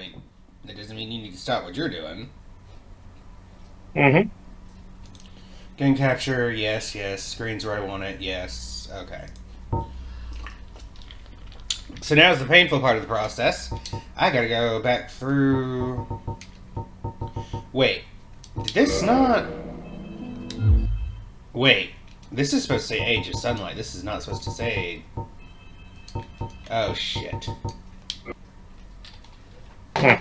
mean, that doesn't mean you need to stop what you're doing. Mm-hmm. Game capture, yes, yes. Screen's where I want it, yes. Okay. So now's the painful part of the process. I gotta go back through... Wait. Did this not... Wait. This is supposed to say age of sunlight. This is not supposed to say... Oh, shit. Okay.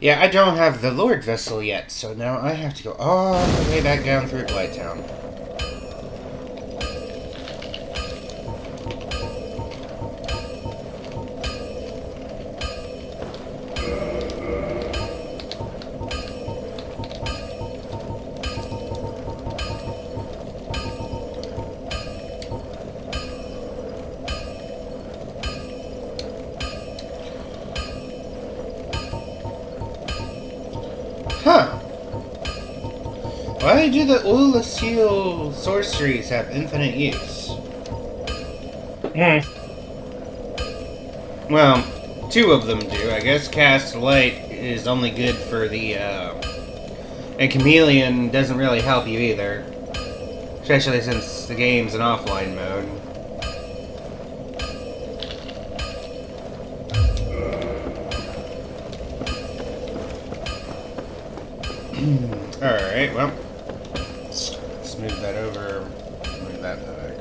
Yeah, I don't have the Lord Vessel yet, so now I have to go all the way back down through Blight Town. Huh. Why do the Ulacil sorceries have infinite use? Hmm. Well, two of them do. I guess Cast Light is only good for the, and Chameleon doesn't really help you either. Especially since the game's in offline mode. Alright, well. Let's move that over. Move that back.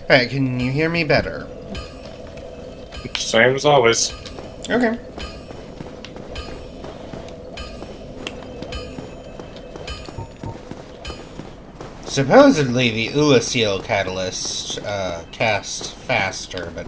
Alright, can you hear me better? Same as always. Okay. Supposedly the Ulacil catalyst cast faster, but...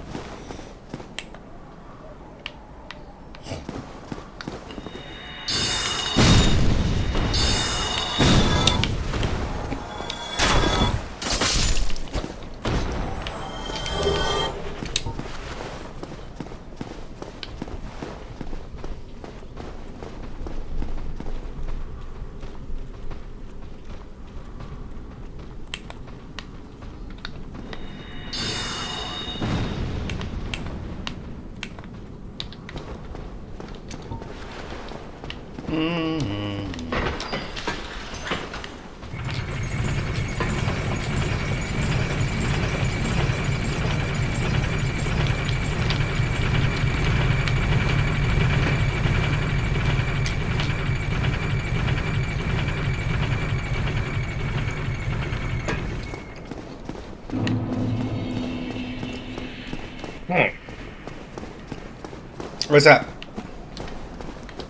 What's up?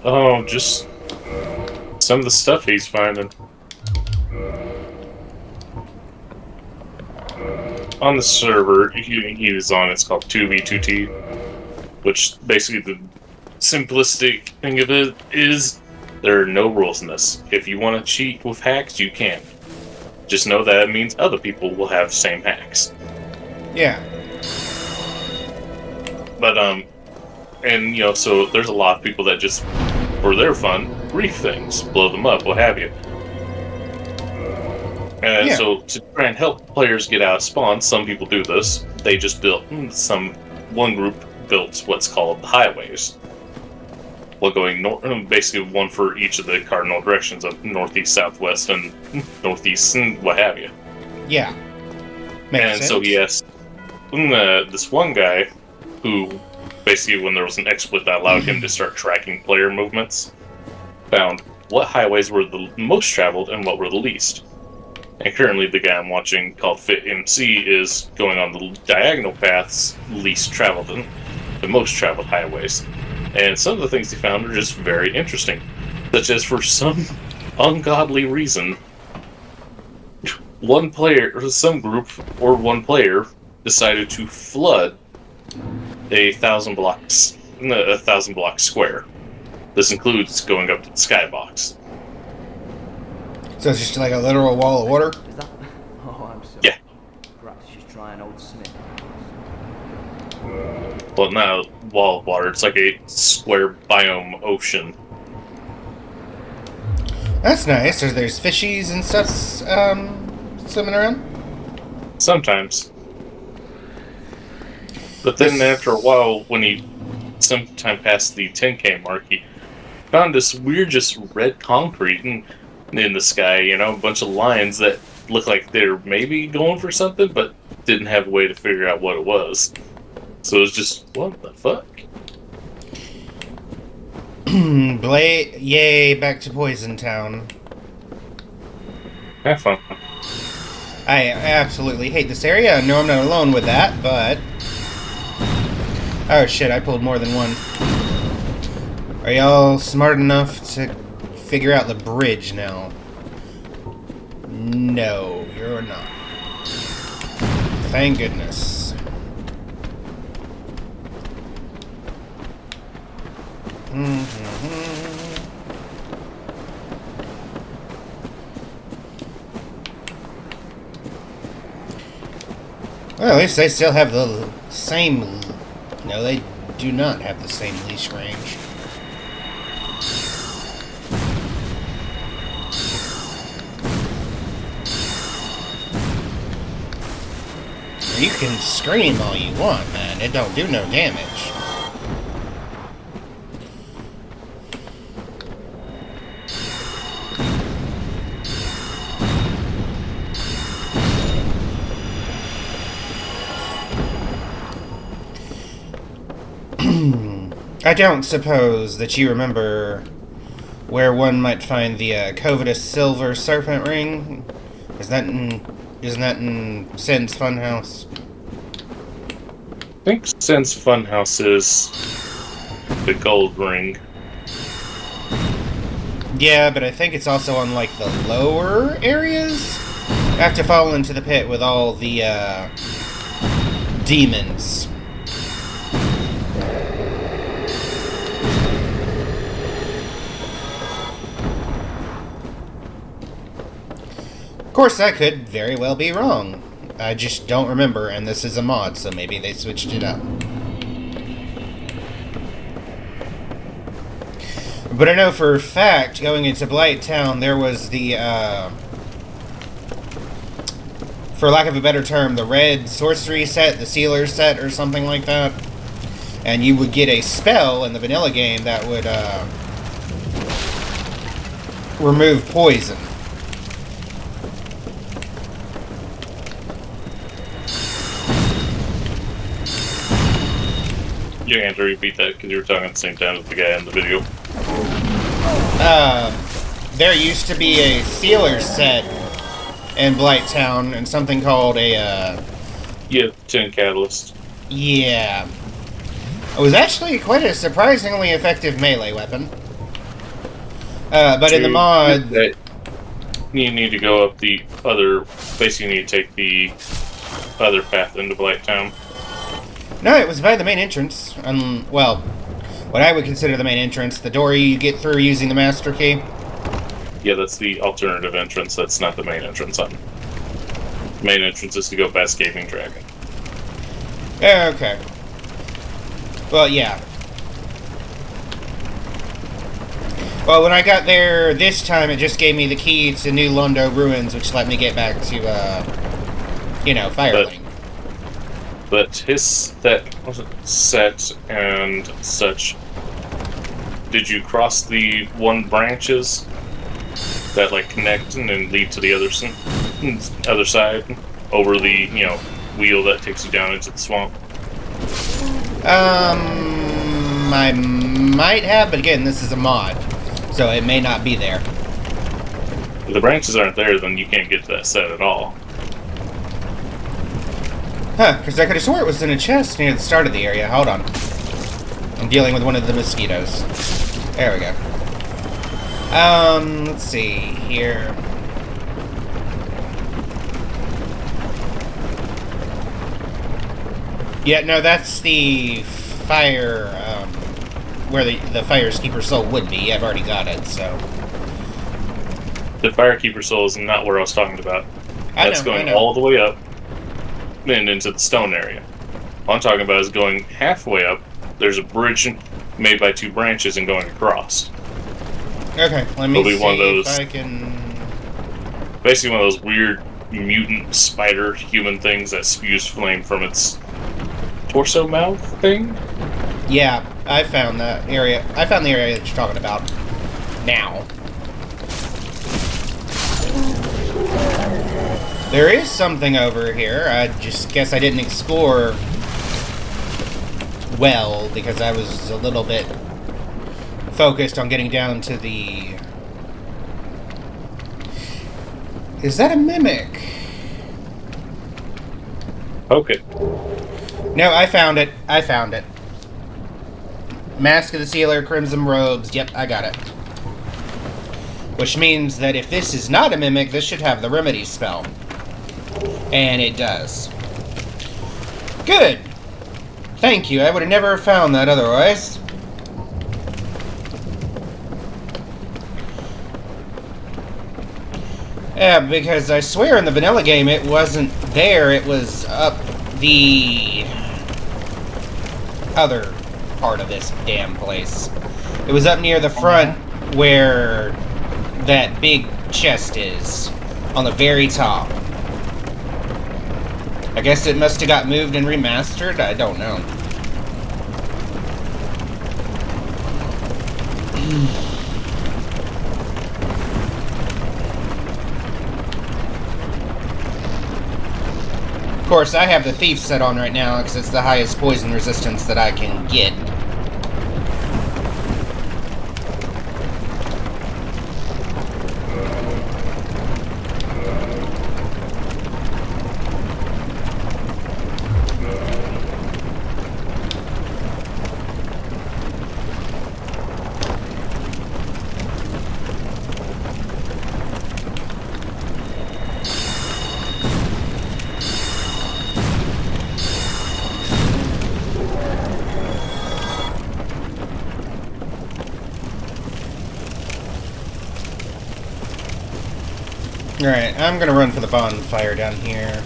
Oh, just some of the stuff he's finding. On the server he was on, it's called 2v2t, which basically the simplistic thing of it is there are no rules in this. If you want to cheat with hacks, you can. Just know that it means other people will have same hacks. Yeah. But, and, you know, so there's a lot of people that just, for their fun, grief things, blow them up, what have you. And so, to try and help players get out of spawn, some people do this. They just built, one group built what's called highways. Well, going basically one for each of the cardinal directions of northeast, southwest, and northeast, and what have you. Yeah. Makes sense. So he asked this one guy who, basically when there was an exploit that allowed him to start tracking player movements, found what highways were the most traveled and what were the least. And currently the guy I'm watching, called FitMC, is going on the diagonal paths least traveled and the most traveled highways. And some of the things he found are just very interesting. Such as, for some ungodly reason, one player, or some group, or one player, decided to flood a 1,000 block square. This includes going up to the skybox. So it's just like a literal wall of water? Is that? Oh, I'm sorry. Yeah. Perhaps she's trying old Smith. Well, not a wall of water, it's like a square biome ocean. That's nice. There's fishies and stuff swimming around? Sometimes. But then after a while, when he sometime past the 10K mark, he found this weird just red concrete in the sky, you know, a bunch of lines that looked like they're maybe going for something, but didn't have a way to figure out what it was. So it was just, what the fuck? Blight, yay, back to Poison Town. Have fun. I absolutely hate this area. I know I'm not alone with that, but... Oh shit, I pulled more than one. Are y'all smart enough to figure out the bridge now? No, you're not. Thank goodness. Well, at least they still have the same... No, they do not have the same leash range. You can scream all you want, man. It don't do no damage. I don't suppose that you remember where one might find the covetous silver serpent ring? Isn't that in Sin's Funhouse? I think Sin's Funhouse is the gold ring. Yeah, but I think it's also on, like, the lower areas? I have to fall into the pit with all the, demons. Of course, that could very well be wrong. I just don't remember, and this is a mod, so maybe they switched it up. But I know for a fact, going into Blight Town, there was the, for lack of a better term, the red sorcery set, the sealer set, or something like that. And you would get a spell in the vanilla game that would, remove poison. You had to repeat that because you were talking at the same time as the guy in the video. There used to be a sealer set in Blight Town, and something called a, Yeah, 10 Catalyst. Yeah. It was actually quite a surprisingly effective melee weapon. But in the mod... You need to go up the other... Basically, you need to take the other path into Blight Town. No, it was by the main entrance. Well, what I would consider the main entrance. The door you get through using the master key. Yeah, that's the alternative entrance. That's not the main entrance. The main entrance is to go past Gaping Dragon. Okay. Well, yeah. Well, when I got there this time, it just gave me the key to New Londo Ruins, which let me get back to, Firelink. But his set and such. Did you cross the one branches that like connect and then lead to the other side over the wheel that takes you down into the swamp? I might have, but again, this is a mod, so it may not be there. If the branches aren't there, then you can't get to that set at all. Huh, because I could have swore it was in a chest near the start of the area. Hold on. I'm dealing with one of the mosquitoes. There we go. Let's see here. Yeah, no, that's the fire, where the Firekeeper Soul would be. I've already got it, so... The Firekeeper Soul is not where I was talking about. That's going all the way up and into the stone area. What I'm talking about is going halfway up. There's a bridge made by two branches and going across. Okay, let me It'll be see one of those- if I can... Basically one of those weird mutant spider human things that spews flame from its torso mouth thing. Yeah, I found that area. I found the area that you're talking about. Now. There is something over here. I just guess I didn't explore well because I was a little bit focused on getting down to the... Is that a mimic? Okay. No, I found it. I found it. Mask of the Sealer, Crimson Robes. Yep, I got it. Which means that if this is not a mimic, this should have the remedy spell. And it does. Good! Thank you, I would have never found that otherwise. Yeah, because I swear in the vanilla game it wasn't there, it was up the other part of this damn place. It was up near the front where that big chest is, on the very top. I guess it must have got moved and remastered, I don't know. Of course, I have the Thief set on right now because it's the highest poison resistance that I can get. Alright, I'm gonna run for the bonfire down here.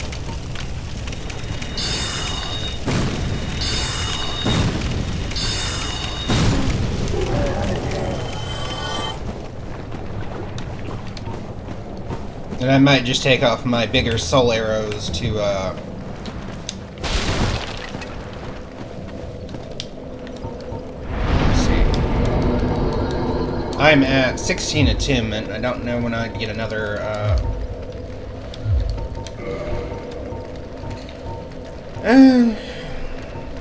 And I might just take off my bigger soul arrows to, I'm at 16 attunement. I don't know when I'd get another,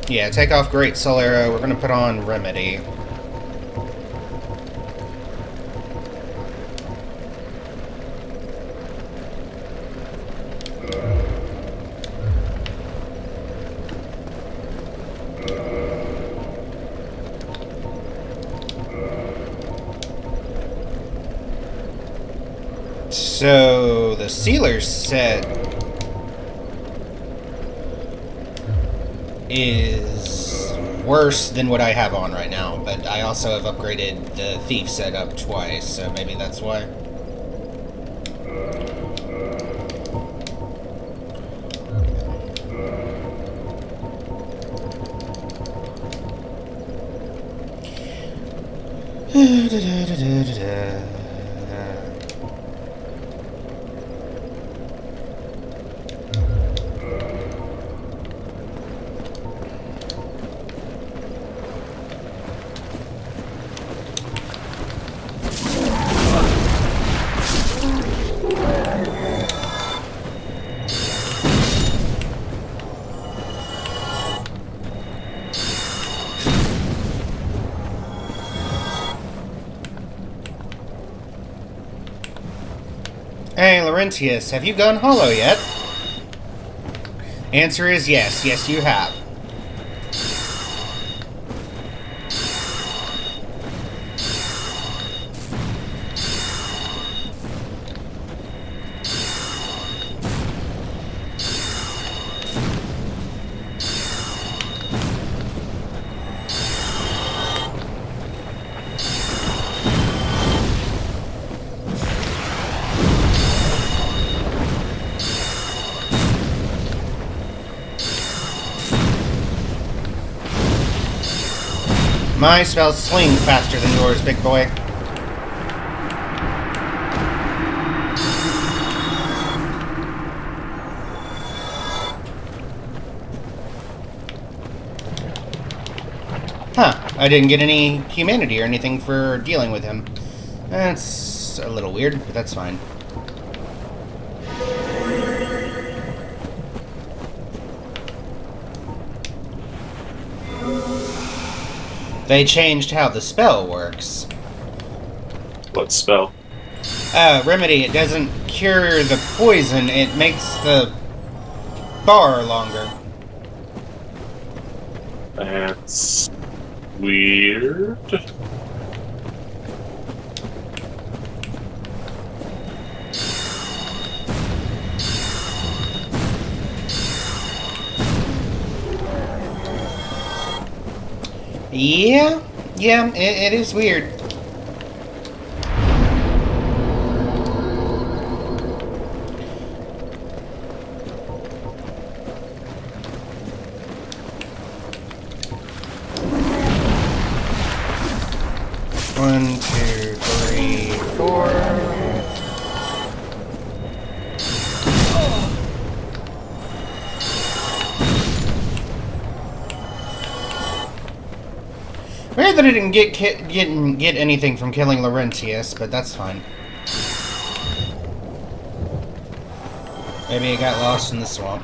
yeah, take off Great Soul Arrow. We're gonna put on Remedy. So, the Sealer set is worse than what I have on right now, but I also have upgraded the Thief set up twice, so maybe that's why. Hey, Laurentius, have you gone hollow yet? Answer is yes. Yes, you have. My spells swing faster than yours, big boy. I didn't get any humanity or anything for dealing with him. That's a little weird, but that's fine. They changed how the spell works. What spell? Remedy, it doesn't cure the poison, it makes the bar longer. That's weird. Yeah, it is weird. One, two, three, four. Weird that I didn't get anything from killing Laurentius, but that's fine. Maybe it got lost in the swamp.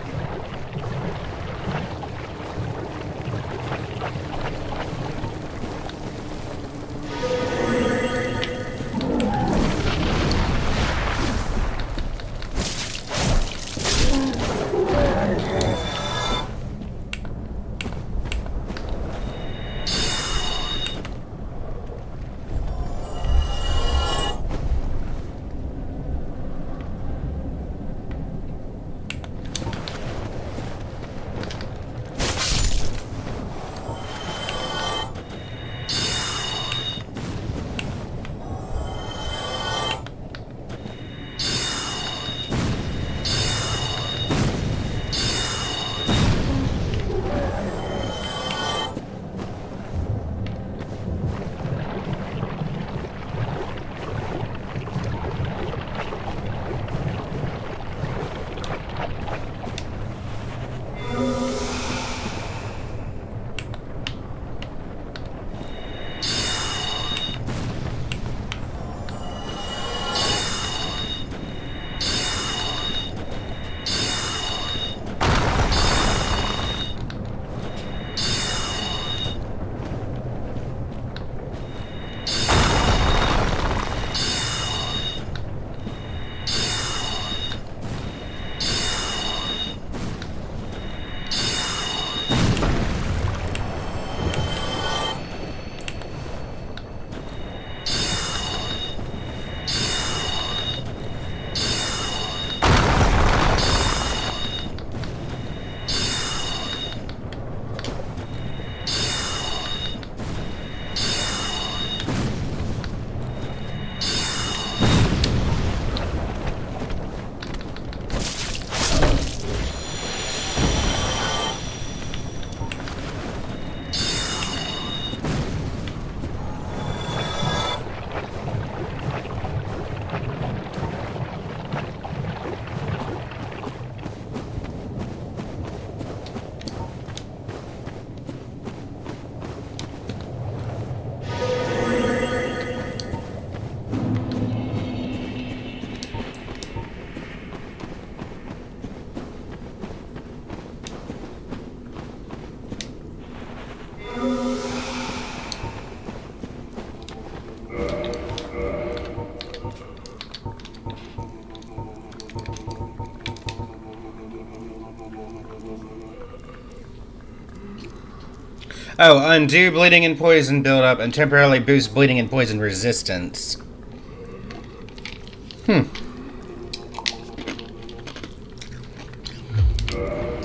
Oh, undo bleeding and poison buildup and temporarily boost bleeding and poison resistance.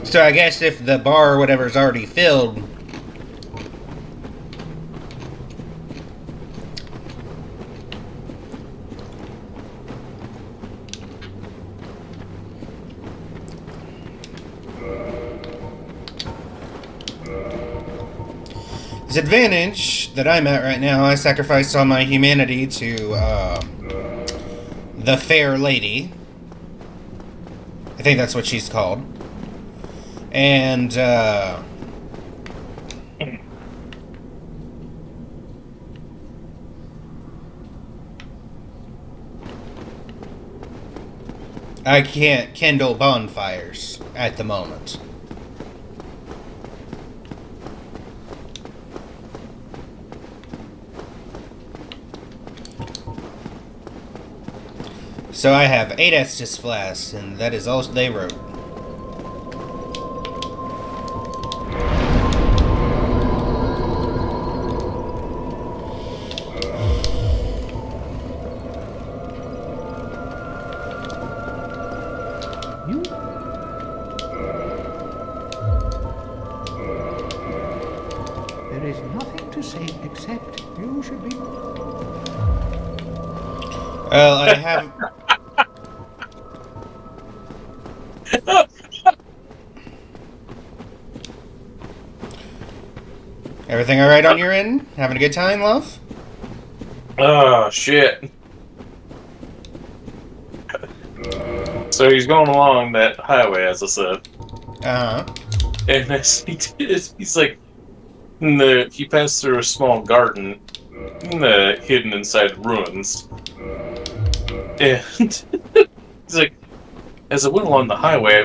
So I guess if the bar or whatever is already filled... Disadvantage that I'm at right now, I sacrificed all my humanity to the Fair Lady. I think that's what she's called. And I can't kindle bonfires at the moment. So I have 8 Estus flasks, and that is all they wrote. There is nothing to say except you should be. Well, I have... Everything alright on your end? Having a good time, love? Oh, shit. So he's going along that highway, as I said. Uh-huh. And as he did, he's like, he passed through a small garden hidden inside ruins. And he's like, as I went along the highway,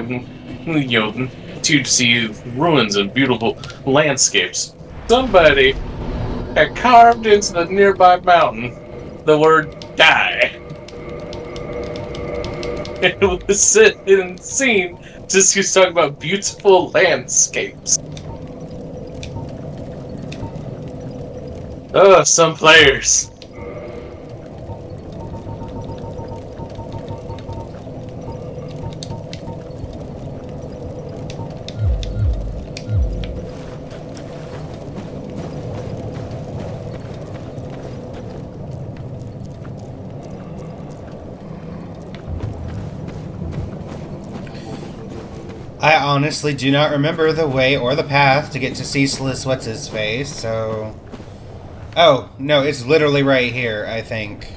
to see ruins and beautiful landscapes, somebody had carved into the nearby mountain the word die. It was set in scene just he was talking about beautiful landscapes. Oh, some players. I honestly do not remember the way or the path to get to Ceasless What's-His-Face, so... Oh, no, it's literally right here, I think.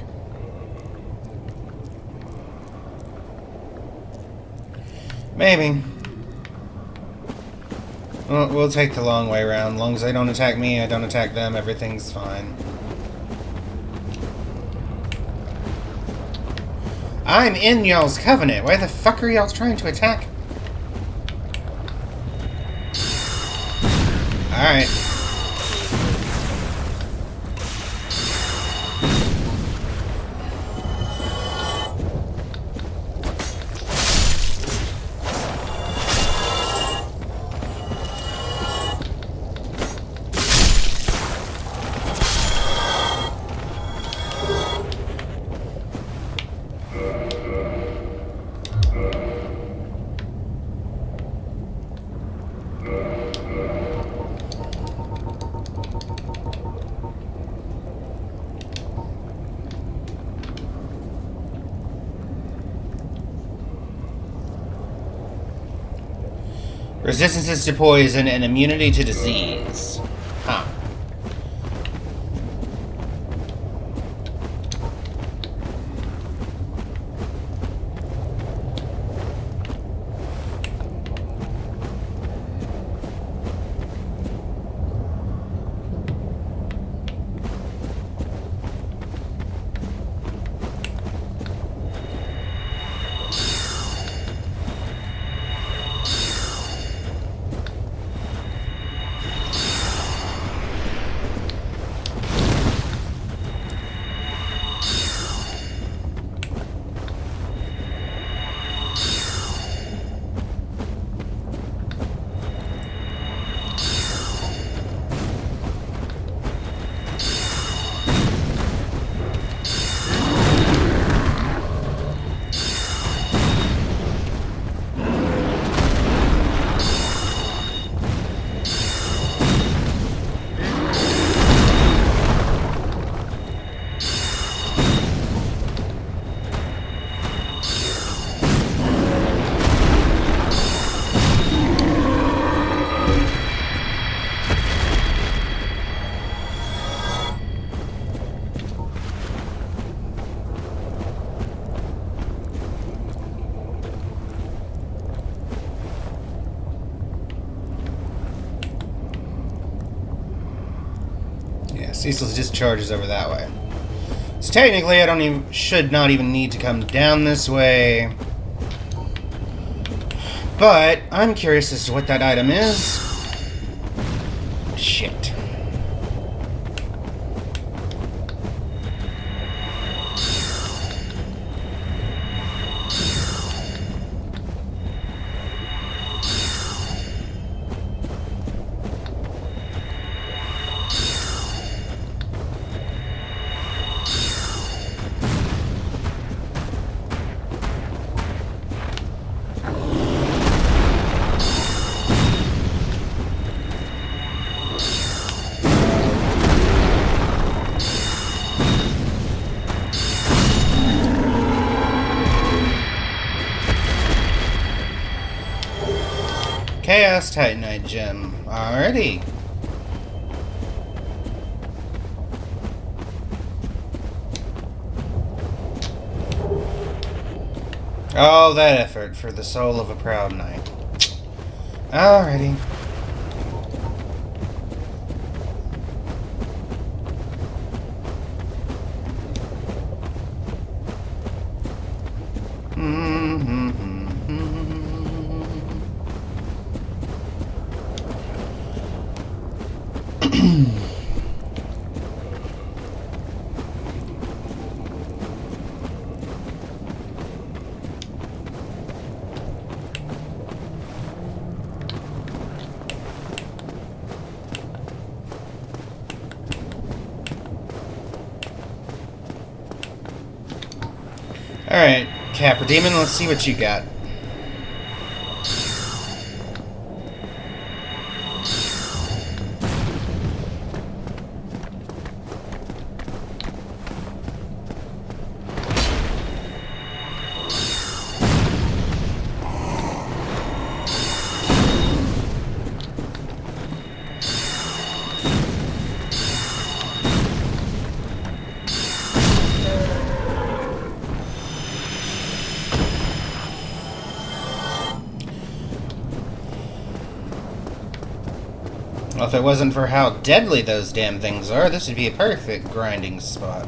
Maybe. Well, we'll take the long way around. As long as they don't attack me, I don't attack them, everything's fine. I'm in y'all's covenant. Why the fuck are y'all trying to attack? Alright. Resistances to poison and immunity to disease. Huh. Ceaseless Discharge is over that way. So technically, I should not even need to come down this way. But I'm curious as to what that item is. Shit. Chaos Titanite gem. Alrighty. All that effort for the soul of a proud knight. Alrighty. Alright, Capra Demon, let's see what you got. Well, if it wasn't for how deadly those damn things are, this would be a perfect grinding spot.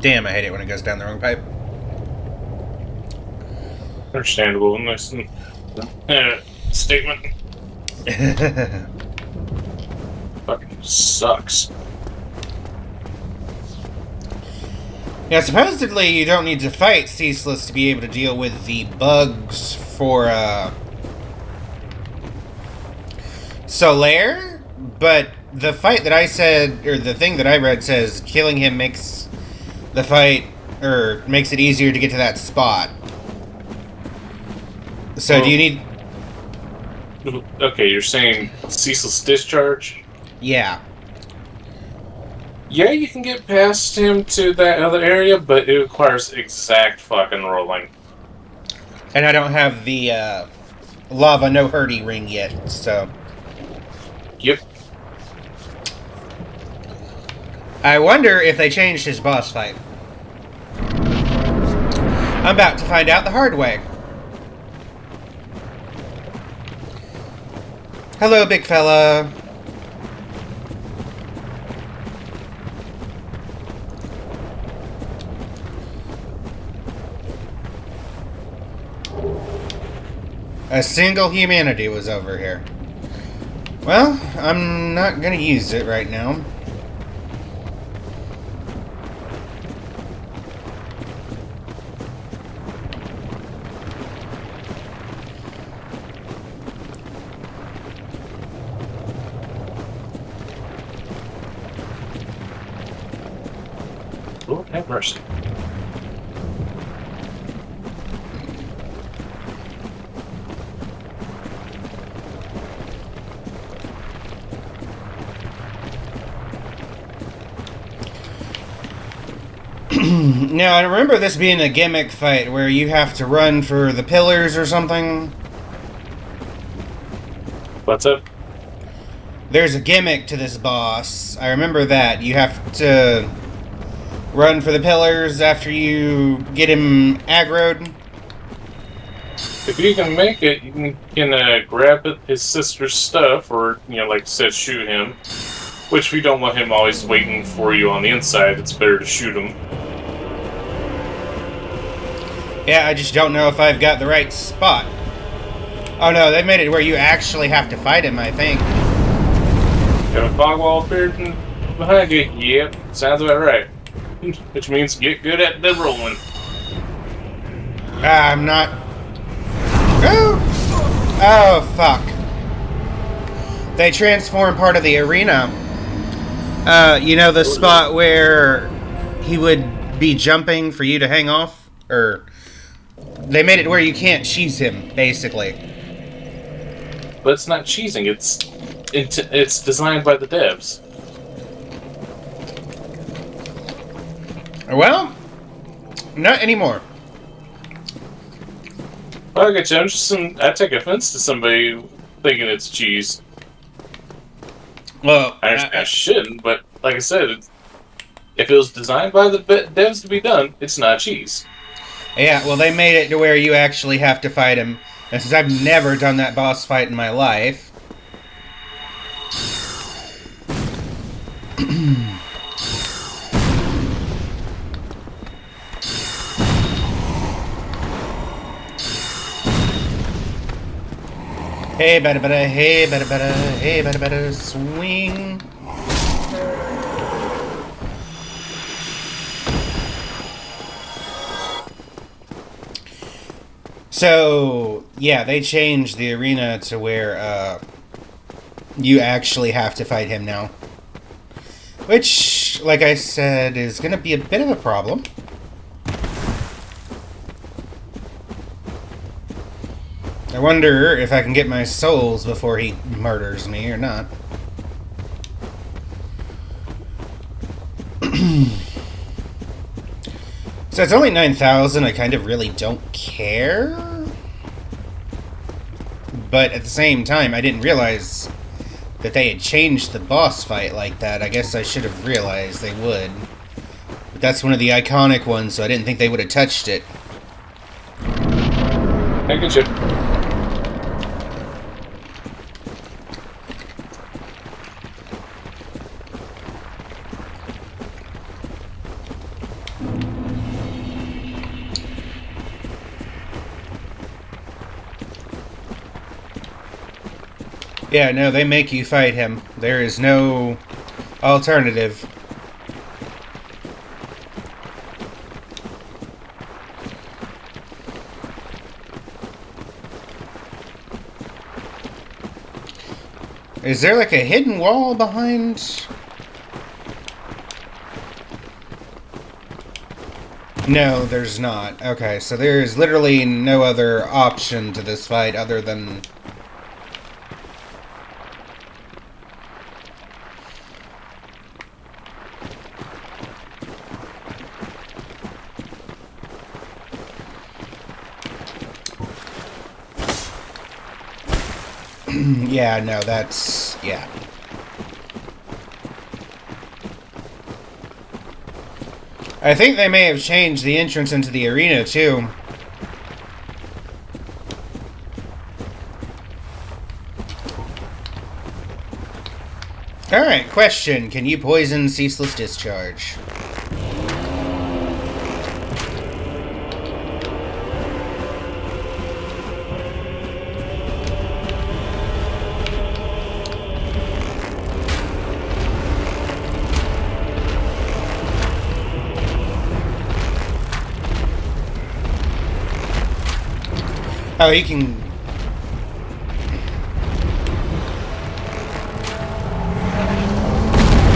Damn, I hate it when it goes down the wrong pipe. Understandable. Nice statement. Fucking sucks. Yeah, supposedly you don't need to fight Ceaseless to be able to deal with the bugs for, Solaire, but the fight that I said, or the thing that I read says killing him makes the fight, or makes it easier to get to that spot. So Well, do you need... Okay, you're saying Ceaseless Discharge? Yeah. Yeah, you can get past him to that other area, but it requires exact fucking rolling. And I don't have the, Lava No Hurdy ring yet, so... Yep. I wonder if they changed his boss fight. I'm about to find out the hard way. Hello, big fella. A single humanity was over here. Well, I'm not gonna use it right now. Have mercy. Now, I remember this being a gimmick fight where you have to run for the pillars or something. What's up? There's a gimmick to this boss. I remember that. You have to run for the pillars after you get him aggroed. If you can make it, you can grab his sister's stuff, or, like I said, shoot him. Which we don't want him always waiting for you on the inside. It's better to shoot him. Yeah, I just don't know if I've got the right spot. Oh no, they made it where you actually have to fight him, I think. Got a fog wall appeared behind you? Yep, sounds about right. Which means get good at the rolling. I'm not... Oh! Oh, fuck. They transform part of the arena. You know the spot where he would be jumping for you to hang off? Or... They made it where you can't cheese him, basically. But it's not cheesing, it's designed by the devs. Well, not anymore. Well, I get you. I take offense to somebody thinking it's cheese. Well, I shouldn't, but like I said, if it was designed by the devs to be done, it's not cheese. yeah, well, they made it to where you actually have to fight him. And since I've never done that boss fight in my life... Hey, better, hey, better, hey, better, swing. So, yeah, they changed the arena to where, you actually have to fight him now. Which, like I said, is gonna be a bit of a problem. I wonder if I can get my souls before he murders me or not. So it's only 9,000, I kind of really don't care. But at the same time, I didn't realize that they had changed the boss fight like that. I guess I should have realized they would. But that's one of the iconic ones, so I didn't think they would have touched it. I get you. Yeah, no, they make you fight him. There is no alternative. Is there like a hidden wall behind? No, there's not. Okay, so there is literally no other option to this fight other than... yeah, no, that's... yeah. I think they may have changed the entrance into the arena, too. Alright, question. Can you poison Ceaseless Discharge? Oh, he can...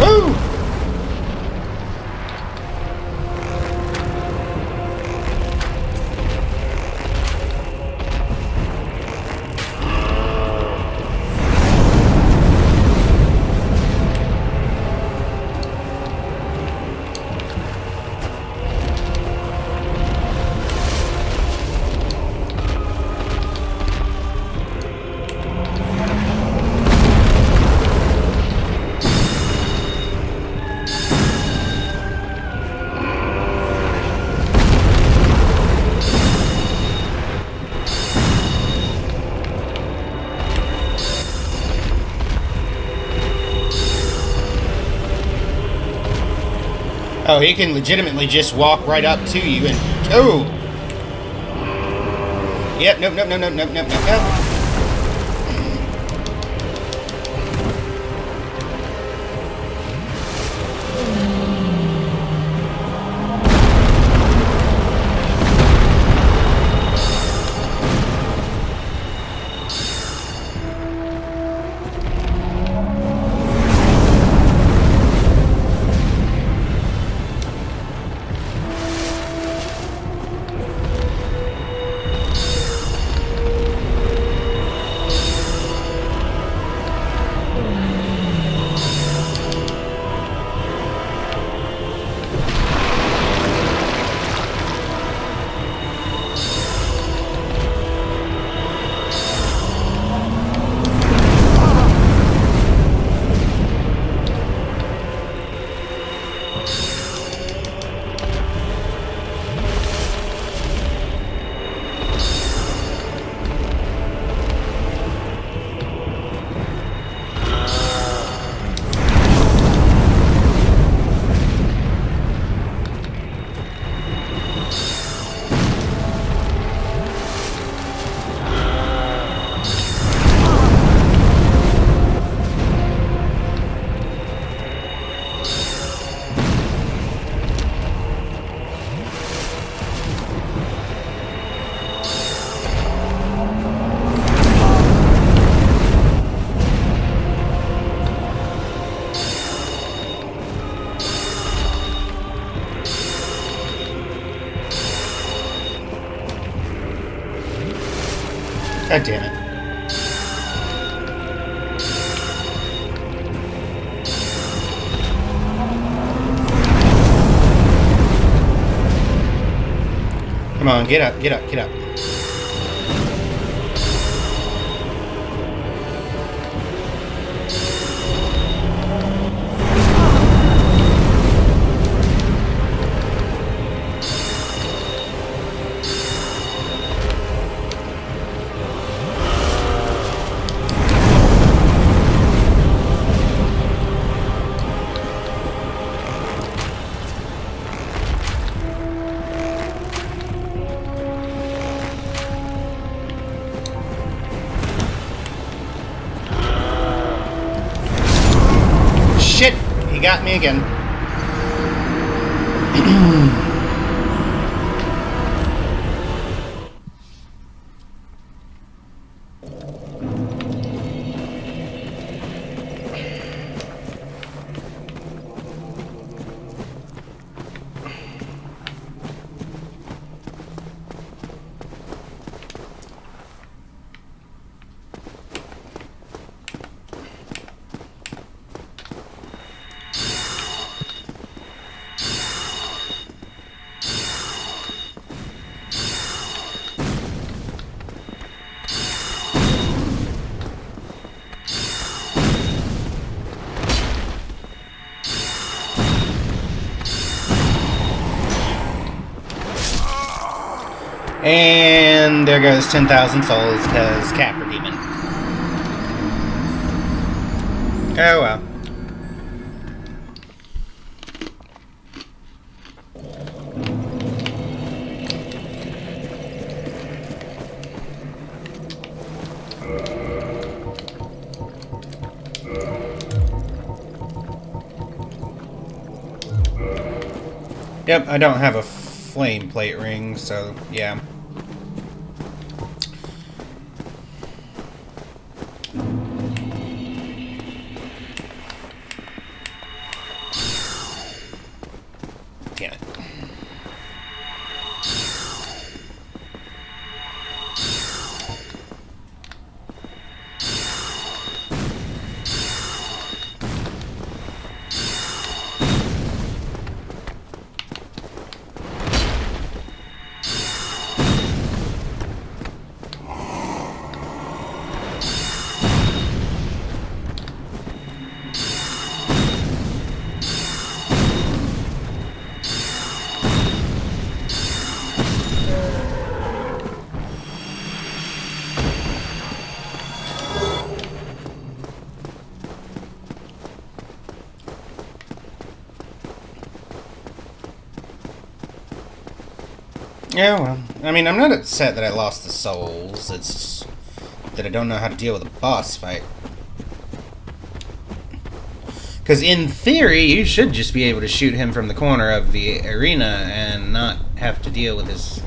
Woo! Oh, he can legitimately just walk right up to you and... Oh! Yep, nope, nope, nope, nope, nope, nope, nope, nope. God damn it. Come on, get up, get up, get up. Shit! He got me again. And there goes 10,000 souls, because Capra Demon. Oh well. Yep, I don't have a flame plate ring, so yeah. Damn it. Yeah, well, I mean, I'm not upset that I lost the souls. It's that I don't know how to deal with a boss fight. Because in theory, you should just be able to shoot him from the corner of the arena and not have to deal with his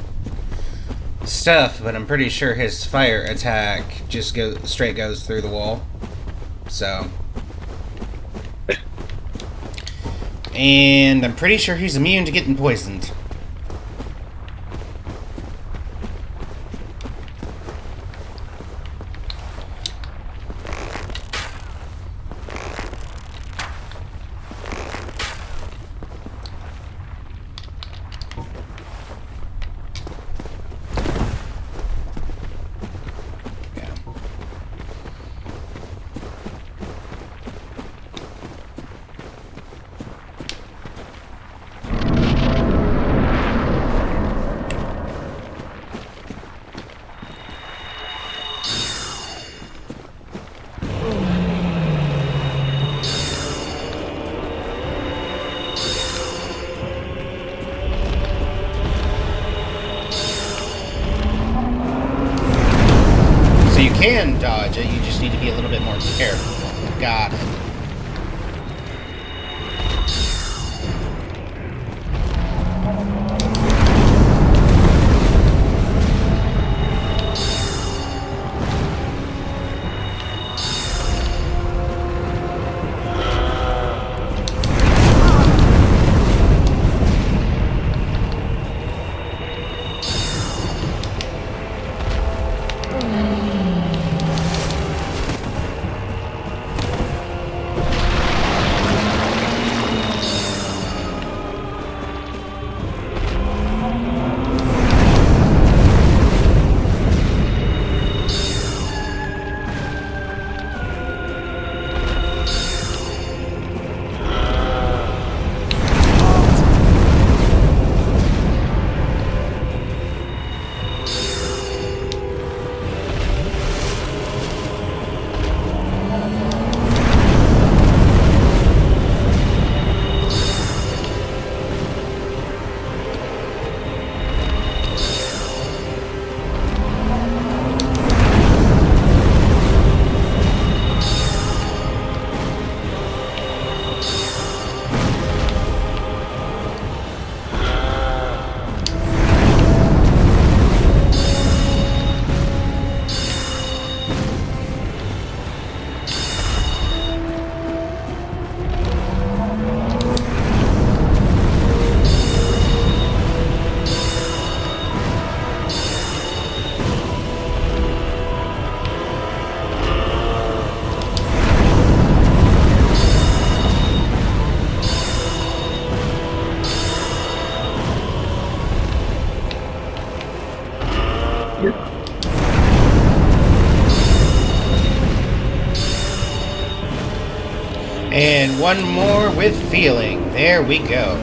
stuff, but I'm pretty sure his fire attack just straight goes through the wall. So. And I'm pretty sure he's immune to getting poisoned. Can dodge it, you just need to be a little bit more careful. Got it. And one more with feeling. There we go.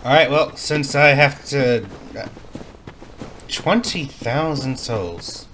Alright, well, since I have to... 20,000 souls.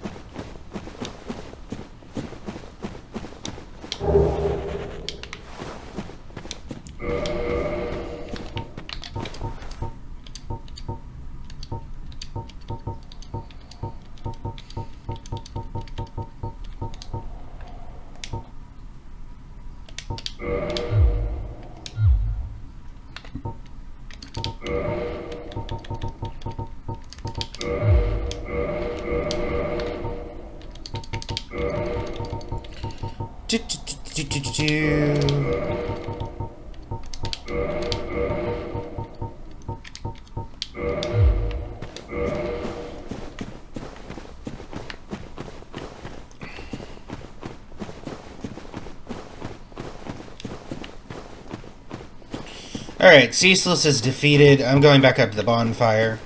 Alright, Ceasless is defeated. I'm going back up to the bonfire.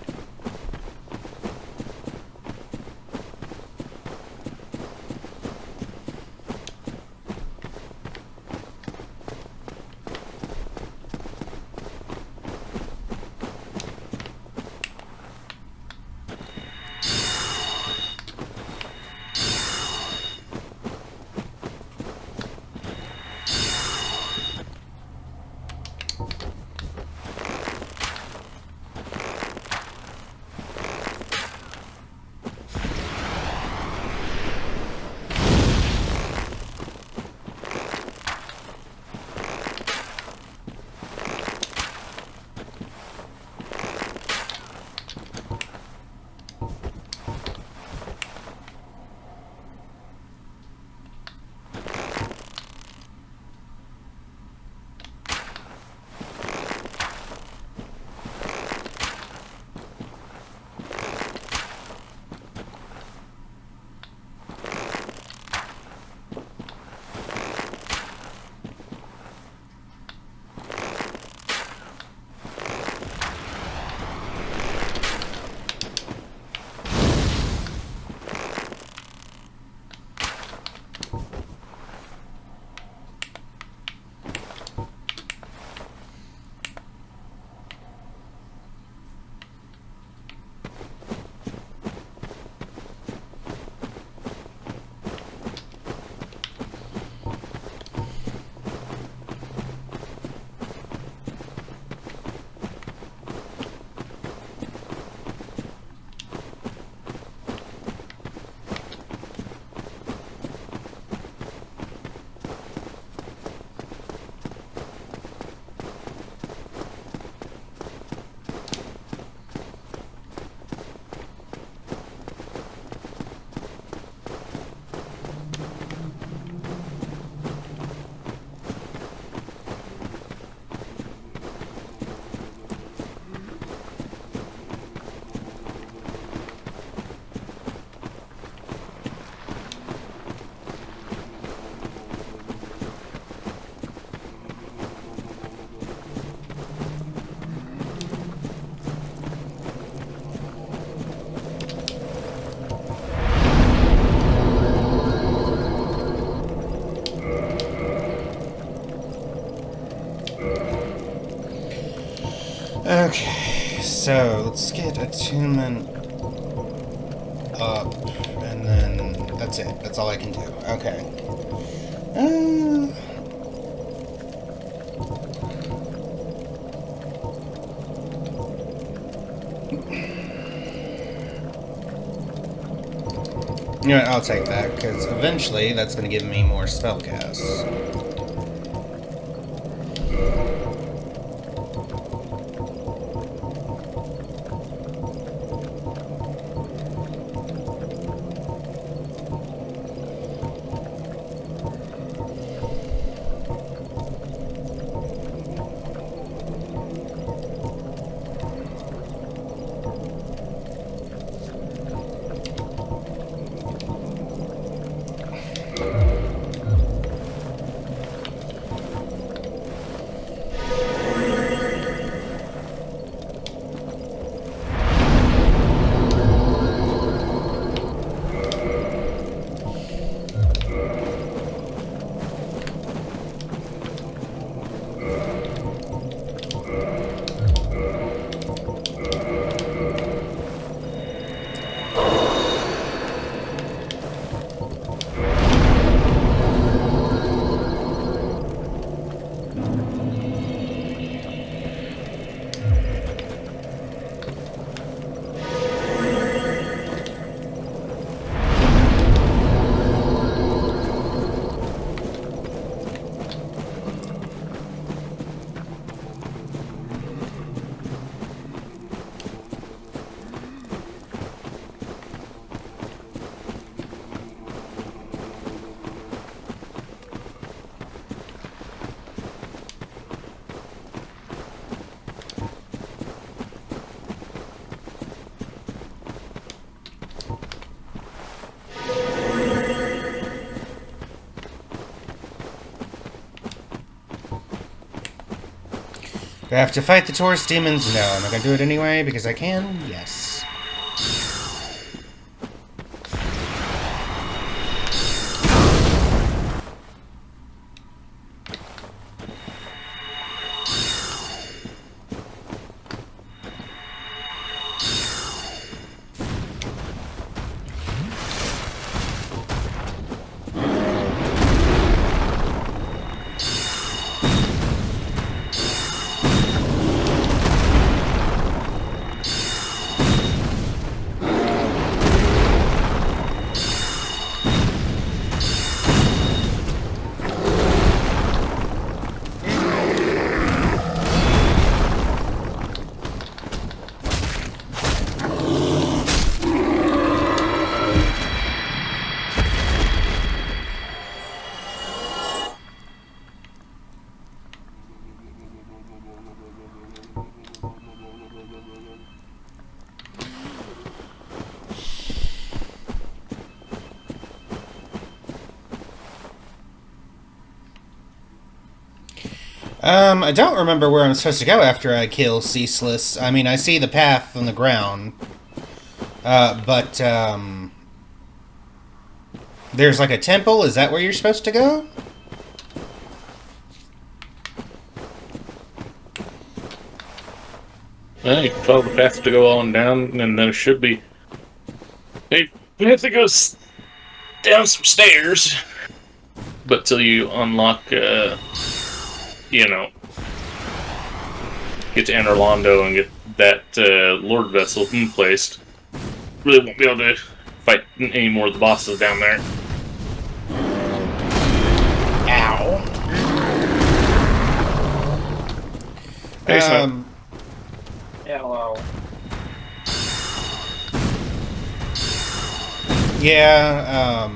Okay, so let's get attunement up, and then that's it. That's all I can do. Okay. You know what, I'll take that, because eventually that's going to give me more spell casts. Do I have to fight the Taurus demons? No. Am I going to do it anyway because I can? Yes. I don't remember where I'm supposed to go after I kill Ceasless. I mean, I see the path on the ground. But there's like a temple. Is that where you're supposed to go? Well, you follow the path to go on down, and there should be... You have to go down some stairs. But till you unlock, you know, get to Anor Londo and get that Lord Vessel placed, really won't be able to fight any more of the bosses down there. Ow. Hey, Snow. Hello. Yeah,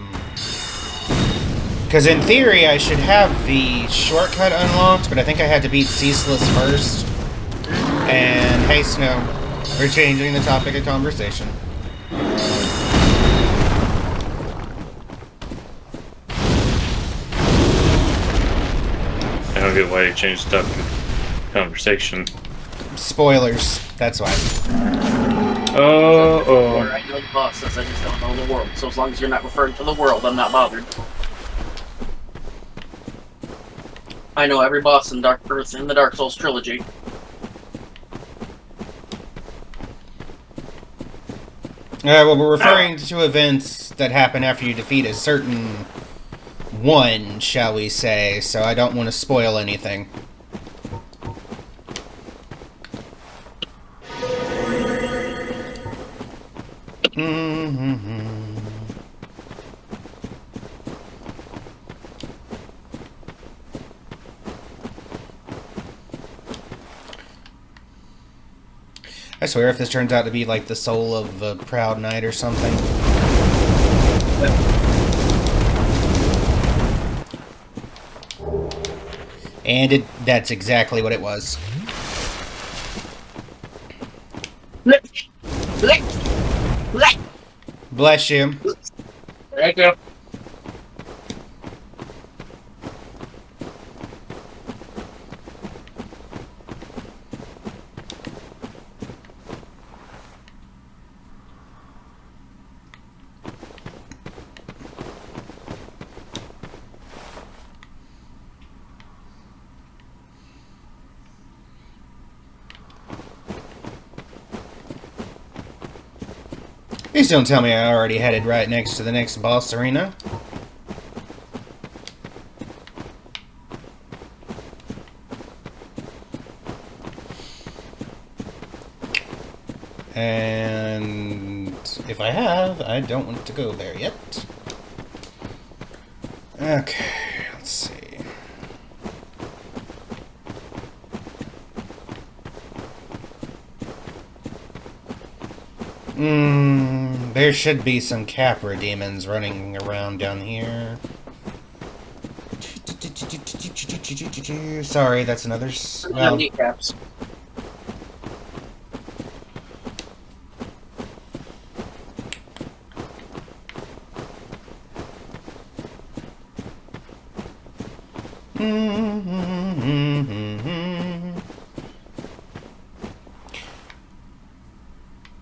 because in theory I should have the shortcut unlocked, but I think I had to beat Ceaseless first. And hey, Snow, we're changing the topic of conversation. I don't get why you changed the topic of conversation. Spoilers, that's why. Or I know the bosses, I just don't know the world. So as long as you're not referring to the world, I'm not bothered. I know every boss in the Dark Souls trilogy. Well, we're referring to events that happen after you defeat a certain one, shall we say, so I don't want to spoil anything. I swear if this turns out to be like the soul of a proud knight or something. And that's exactly what it was. Bless you. Thank you. Please don't tell me I already headed right next to the next boss arena. And if I have, I don't want to go there yet. Okay, let's see. There should be some Capra demons running around down here. Sorry, that's another... Well, kneecaps.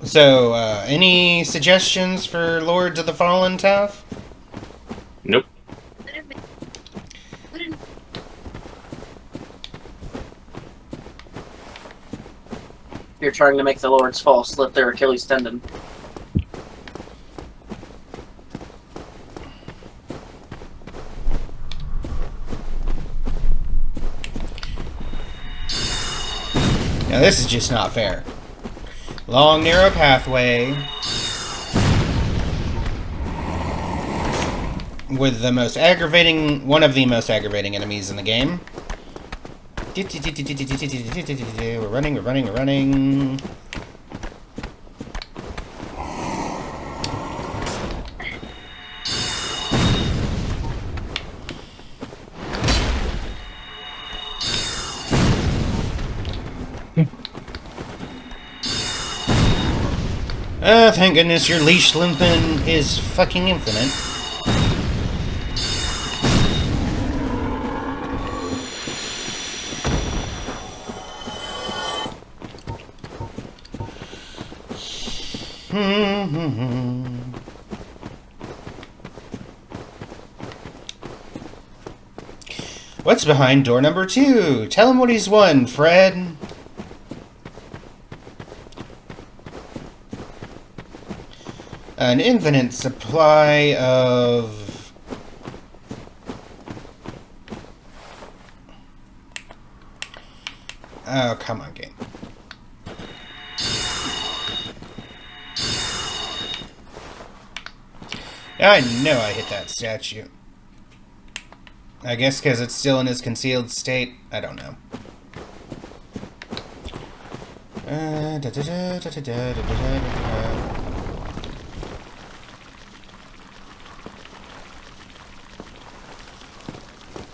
So, any suggestions for Lords of the Fallen, Taff? Nope. You're trying to make the Lords fall, slit their Achilles tendon. Now this is just not fair. Long, narrow pathway with the most aggravating, one of the most aggravating enemies in the game. We're running, we're running, we're running. Thank goodness your leash lengthen is fucking infinite. What's behind door number 2? Tell him what he's won, Fred. An infinite supply of... Oh, come on, game. I know I hit that statue. I guess because it's still in its concealed state. I don't know.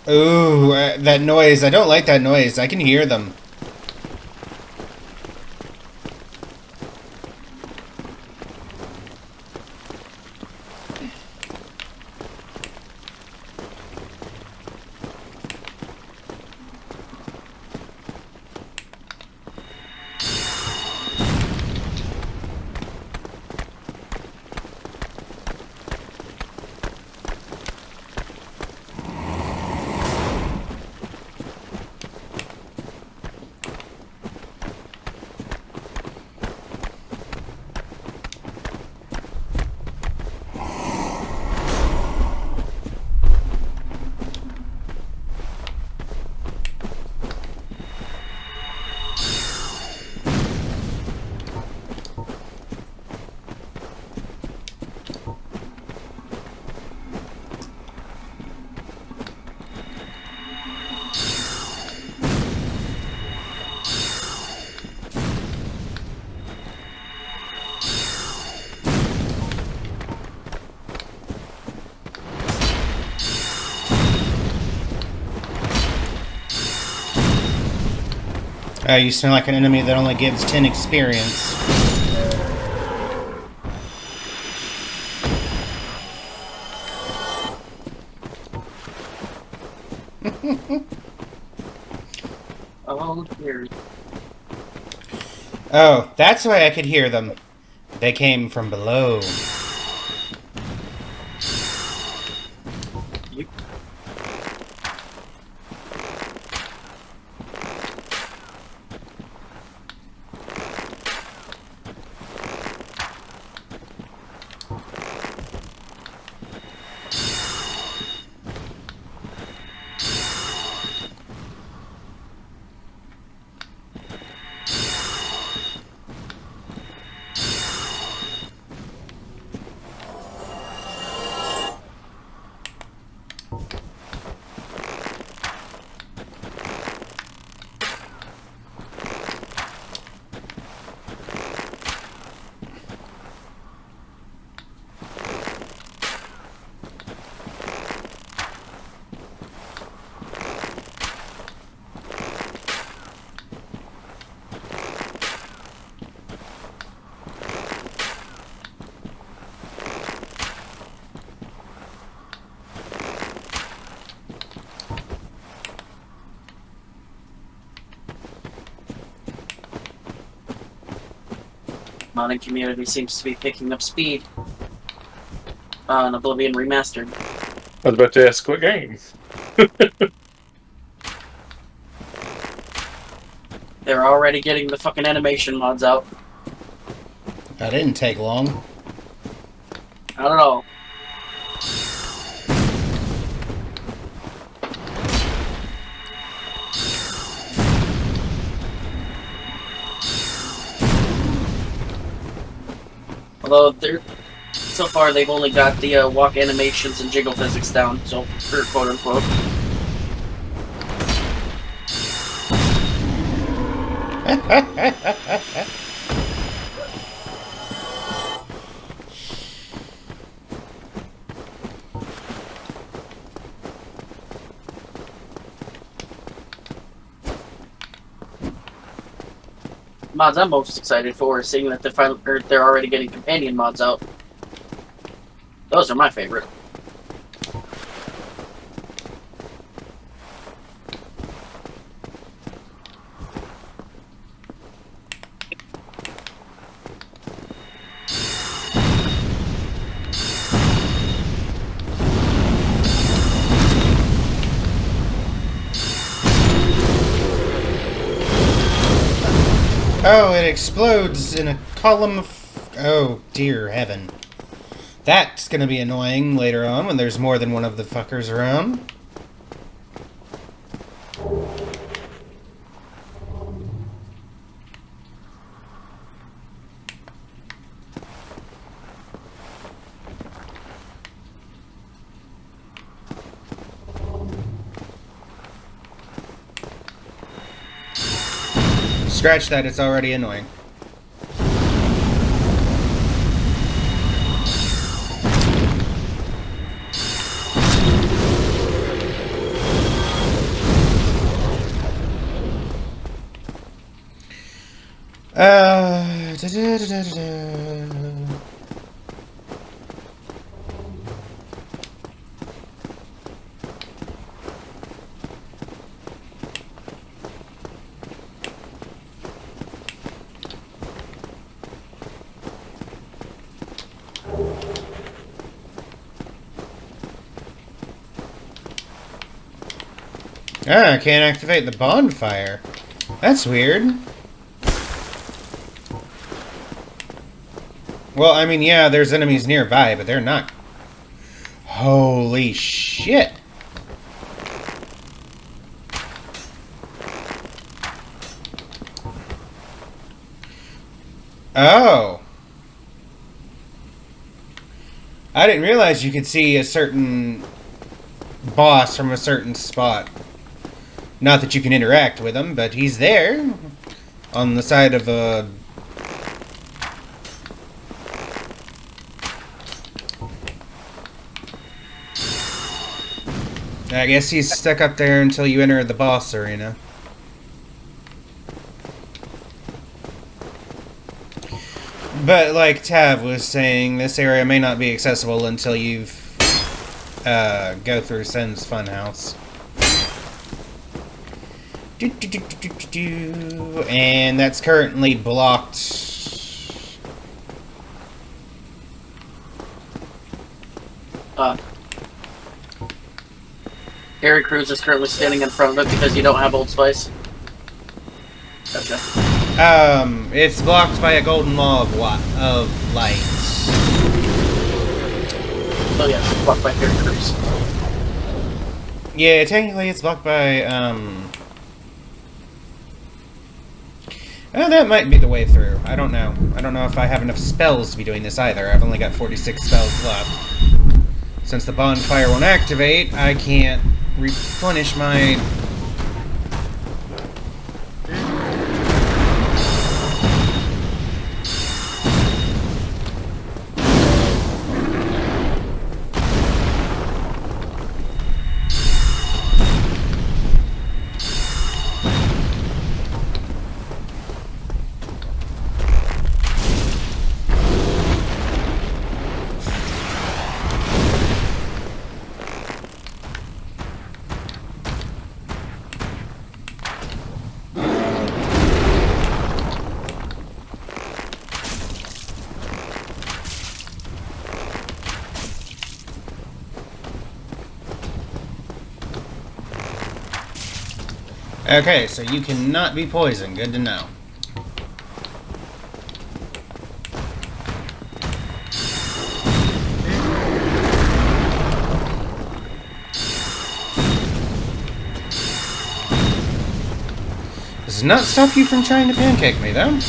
Ooh, that noise. I don't like that noise. I can hear them. You smell like an enemy that only gives 10 experience. Oh dear. Oh, that's why I could hear them. They came from below. Modding community seems to be picking up speed on Oblivion Remastered. I was about to ask what game. They're already getting the fucking animation mods out. That didn't take long. I don't know. Although so far they've only got the walk animations and jiggle physics down, so for quote unquote. Mods I'm most excited for is seeing that they're already getting companion mods out. Those are my favorite. Oh, it explodes in a column of... Oh, dear heaven. That's gonna be annoying later on when there's more than one of the fuckers around. Scratch that, it's already annoying. I can't activate the bonfire. That's weird. Well, I mean, yeah, there's enemies nearby, but they're not. Holy shit. Oh. I didn't realize you could see a certain boss from a certain spot. Not that you can interact with him, but he's there. On the side of a... I guess he's stuck up there until you enter the boss arena. But like Tav was saying, this area may not be accessible until you've go through Sen's Funhouse. And that's currently blocked. Harry Cruz is currently standing in front of it because you don't have Old Spice. Gotcha. It's blocked by a golden law of light. So yes, it's blocked by Harry Cruz. Yeah, technically it's blocked by, oh, that might be the way through. I don't know. I don't know if I have enough spells to be doing this either. I've only got 46 spells left. Since the bonfire won't activate, I can't replenish my... Okay, so you cannot be poisoned. Good to know. Does not stop you from trying to pancake me, though.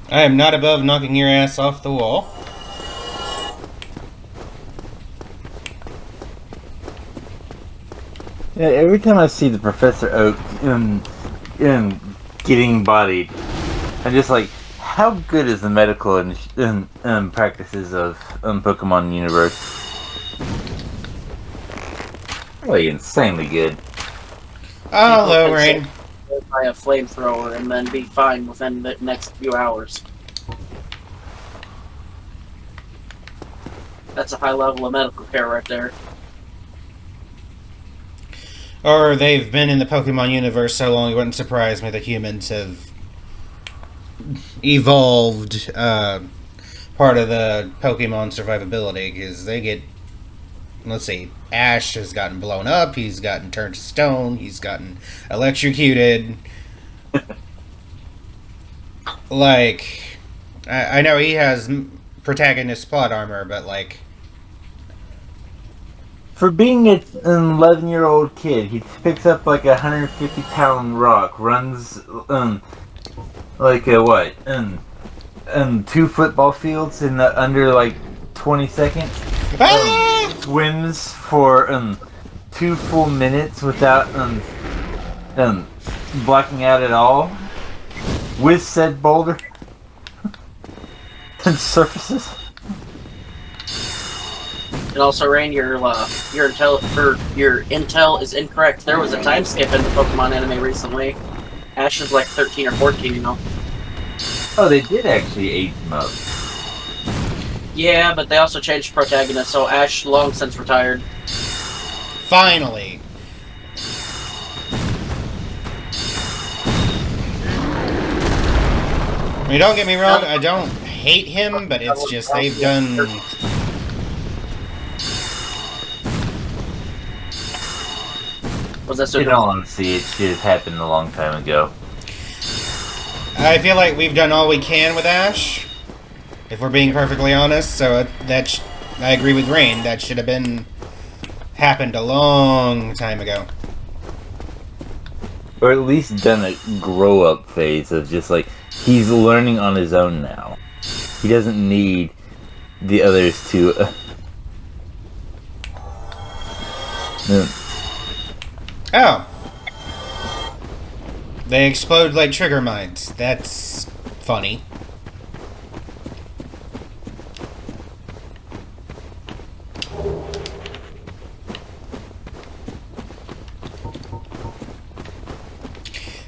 I am not above knocking your ass off the wall. Yeah, every time I see the Professor Oak getting bodied, I'm just like, how good is the medical and practices of Pokemon universe? Really insanely good. Oh, hello, Rain. Buy a flamethrower and then be fine within the next few hours. That's a high level of medical care right there. Or they've been in the Pokemon universe so long, it wouldn't surprise me that humans have evolved part of the Pokemon survivability, because they get... Let's see, Ash has gotten blown up, he's gotten turned to stone, he's gotten electrocuted. Like, I know he has protagonist plot armor, but like... For being an 11-year-old kid, he picks up like a 150-pound rock, runs like a what? 2 football fields in under like 20 seconds. Swims for 2 full minutes without blacking out at all with said boulder and surfaces. And also, Rain, your intel is incorrect. There was a time skip in the Pokemon anime recently. Ash is like 13 or 14, you know. Oh, they did actually age him up. Yeah, but they also changed protagonist, so Ash long since retired. Finally. I mean, don't get me wrong, I don't hate him, but it's just they've done... Was that so? In all honesty, it should have happened a long time ago. I feel like we've done all we can with Ash, if we're being perfectly honest, so I agree with Rain, that should have happened a long time ago. Or at least done a grow-up phase of just like, he's learning on his own now. He doesn't need the others to... Oh. They explode like trigger mines. That's funny.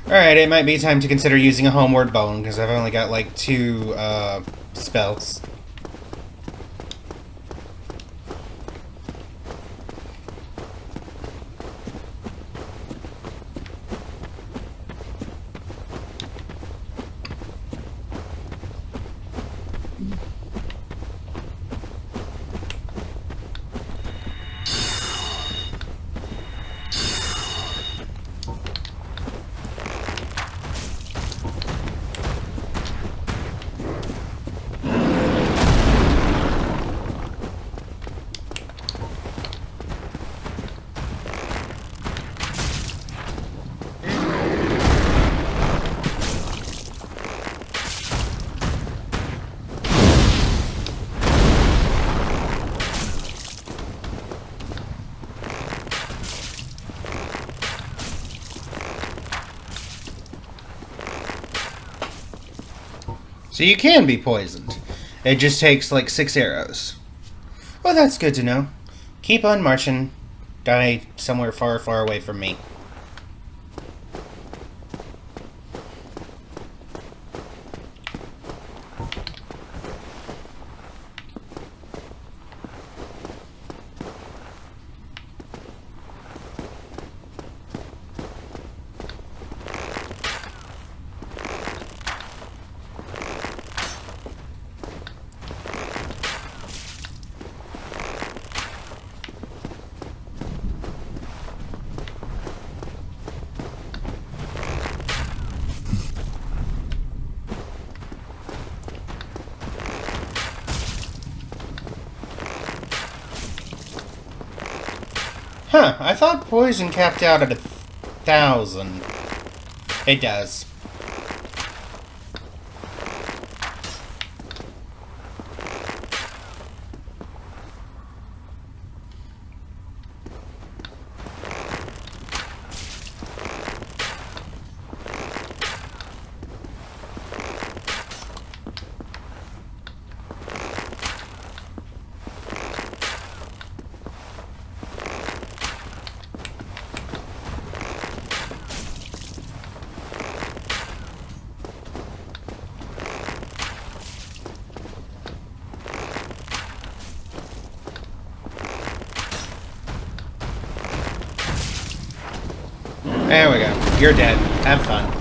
Alright, it might be time to consider using a homeward bone, because I've only got like 2 spells. So you can be poisoned. It just takes like 6 arrows. Well, that's good to know. Keep on marching. Die somewhere far, far away from me. Huh, I thought poison capped out at 1,000. It does. There we go. You're dead. Have fun.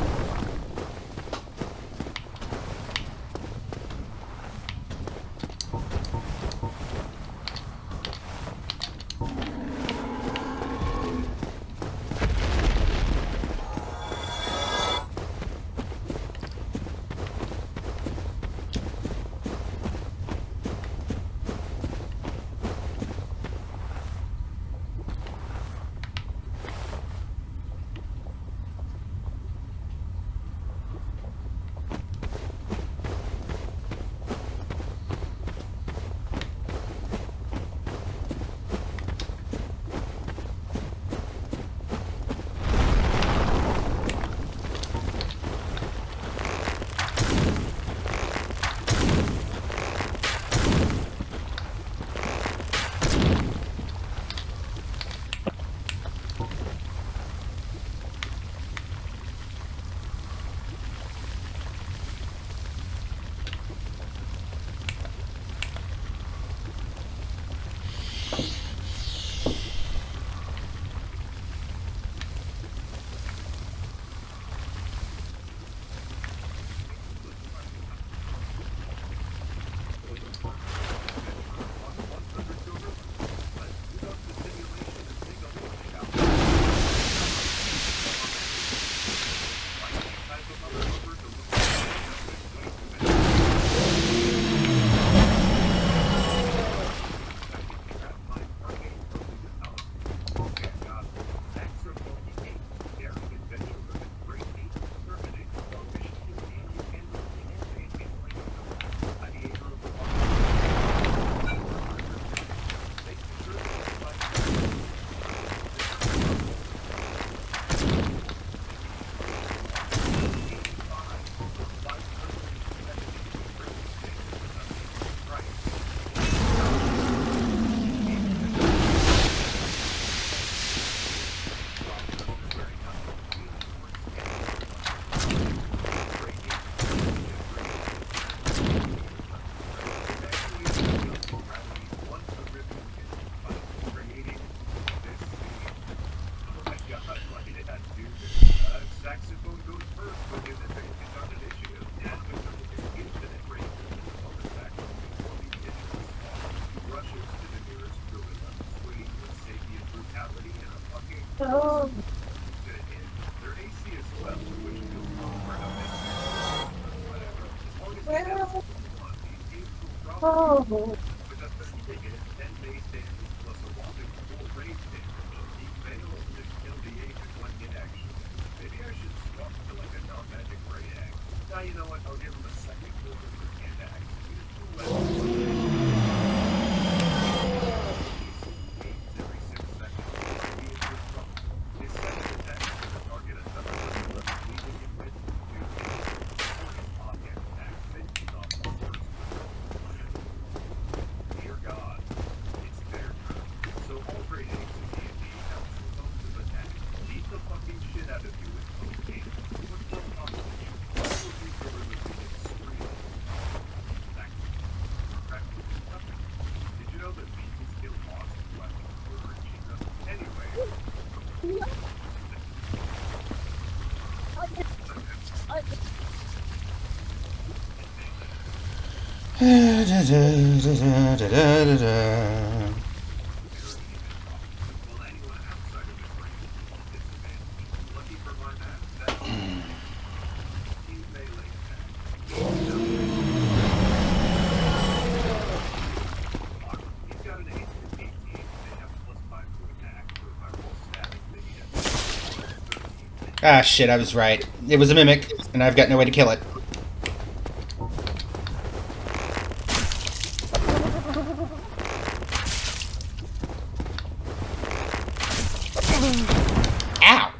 Ah, shit, I was right. It was a mimic, and I've got no way to kill it. Ow!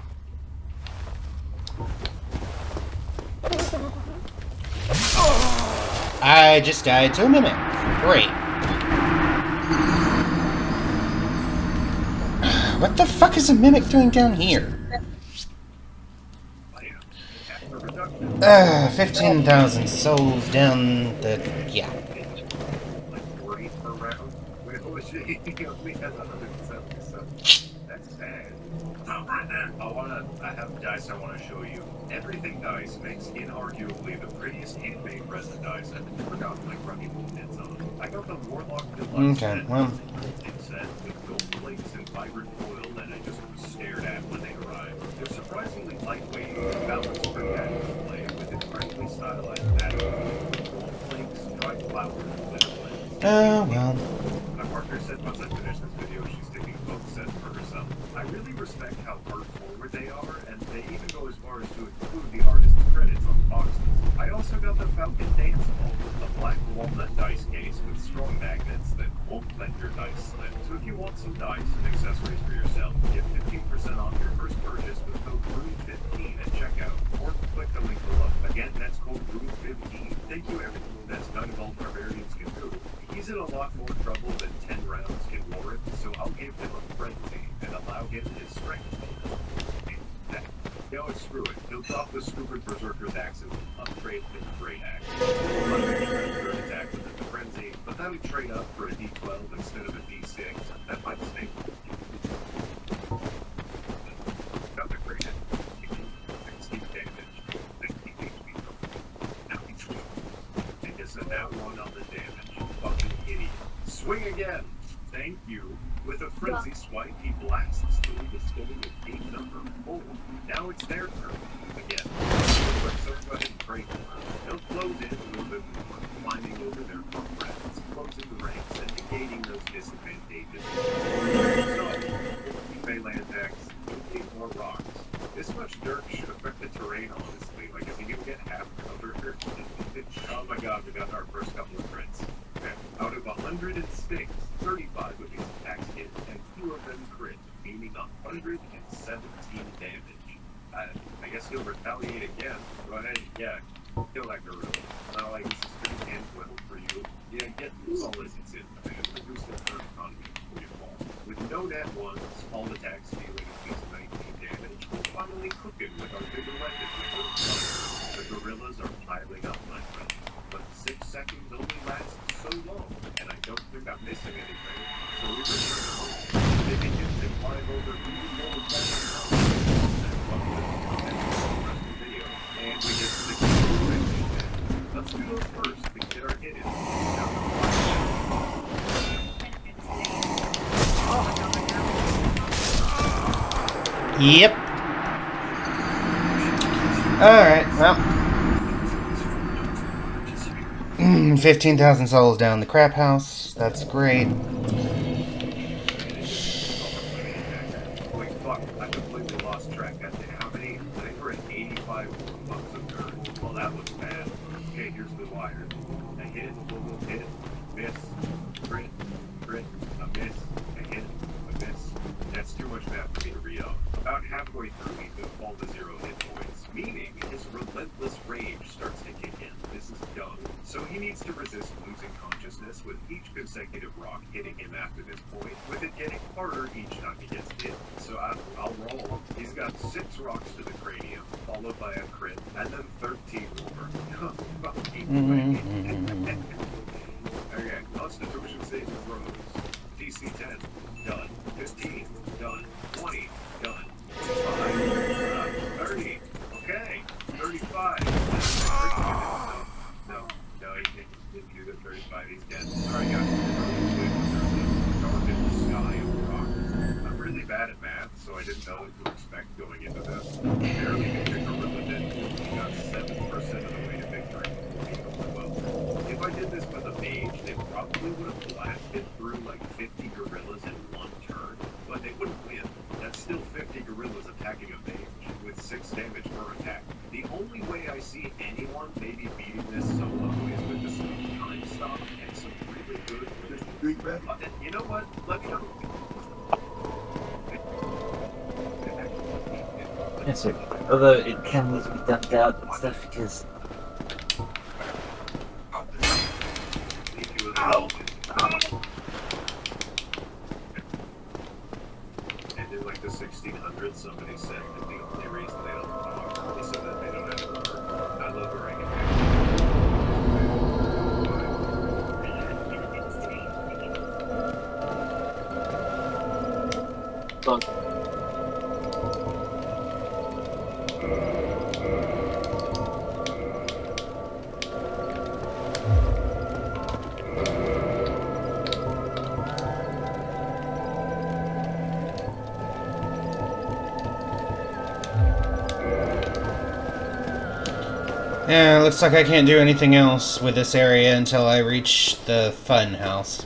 I just died to a mimic. Great. What the fuck is a mimic doing down here? 15,000 souls down the... yeah. I have dice I want to show you. Everything Dice makes inarguably the prettiest handmade resin dice I've ever gotten my grubby movements on. I got the Warlock Deluxe Okay, well... set with gold plates and vibrant foil that I just stared at when they arrived. They're surprisingly lightweight and balanced for casual play with incredibly stylized patterns. Gold flakes, dried flowers, and glitter blends. Oh, well. My partner said once I finish this video, she's taking both sets for herself. I really respect how art forward they are, and they even go as far as to include the artist's credits on boxes. I also got the Falcon Dance Ball, a black walnut dice case with strong magnets that won't let your dice slip. So if you want some dice and accessories for yourself, get 15% off your first purchase with code RUNE15 at checkout, or click the link below. Again, that's code RUNE15. Thank you everyone that's Night Evolved Barbarians can do. He's in a lot more trouble than 10 rounds can warrant, so I'll give him a frenzy and allow him his strength. No, screw it. He'll drop the stupid Berserker's axe and upgrade his Great Axe. Third attack with the frenzy, but that would trade up for a D12 instead of a D6. That might stay. Got the Great Axe. 16 damage. 15 HP. Now he's swing. And it's a now one on the damage. Fucking idiot. Swing again! Thank you. With a frenzy swipe, he blasts through the stone with gate number 4. Now it's their turn. Again. So go ahead and break them. They'll close in a little bit more, climbing over their comrades, closing the ranks, and negating those disadvantages. So, melee attacks, take more rocks. This much dirt should affect the terrain, honestly. Like, if you can get half cover, oh my god, we got our first couple of crits. Okay. Out of 106, 35 of these attacks hit, and 2 of them crit, meaning 117 damage. I guess he'll retaliate again. Go ahead, yeah, kill that gorilla. Not like this is pretty hand-well for you. Yeah, get Solace in, man. Reduce the turn economy before you fall. With no net ones, all attacks dealing at least 19 damage, we're finally cooking with our bigger weapons. The gorillas are piling up, my friend. But 6 seconds only lasts so long, and I don't think I'm missing anything. So we return home. They begin to climb over and we get 6 range. Let's do those first to get our hit in. Yep. Alright, well. 15,000 souls down the crap house. That's great. Wait, fuck, I completely lost track. How many? I think we're at 85 bucks of dirt. Well, that looks bad. Okay, here's the wires. I hit, miss, crit, a miss, a hit, a miss. That's too much math for me to read off. About halfway through, he's gonna fall to 0 hit points, meaning his relentless rage starts to kick in. This is dumb. So he needs to resist losing consciousness with each consecutive rock hitting him after this point, with it getting harder each time he gets hit. So I'll roll. He's got 6 rocks to the cranium, followed by a crit, and then 13 more. Okay, Constitution saving throws. DC 10, done. 15, done. 20, done. 30, okay. 35. No, he didn't do the 35. He's dead. Alright, guys. Dark in the sky of rock. I'm really bad at math, so I didn't know what to expect going into this. Barely can pick a gorilla dead. He got 7% of the way to victory. Well, if I did this with a mage, they probably would have blasted through like 50 gorillas in one turn, but they wouldn't win. That's still 50 gorillas attacking a mage with 6 damage per attack. The only way I see anyone maybe beating this solo is with the speed time stop and some really good. You know what? Let me know. Yes, sir. Although it can need to be dumped out and stuff because. And in like the 1600s, somebody said that the only reason they don't talk is so that they don't have to work. I love orangutan. Look. Yeah, looks like I can't do anything else with this area until I reach the fun house.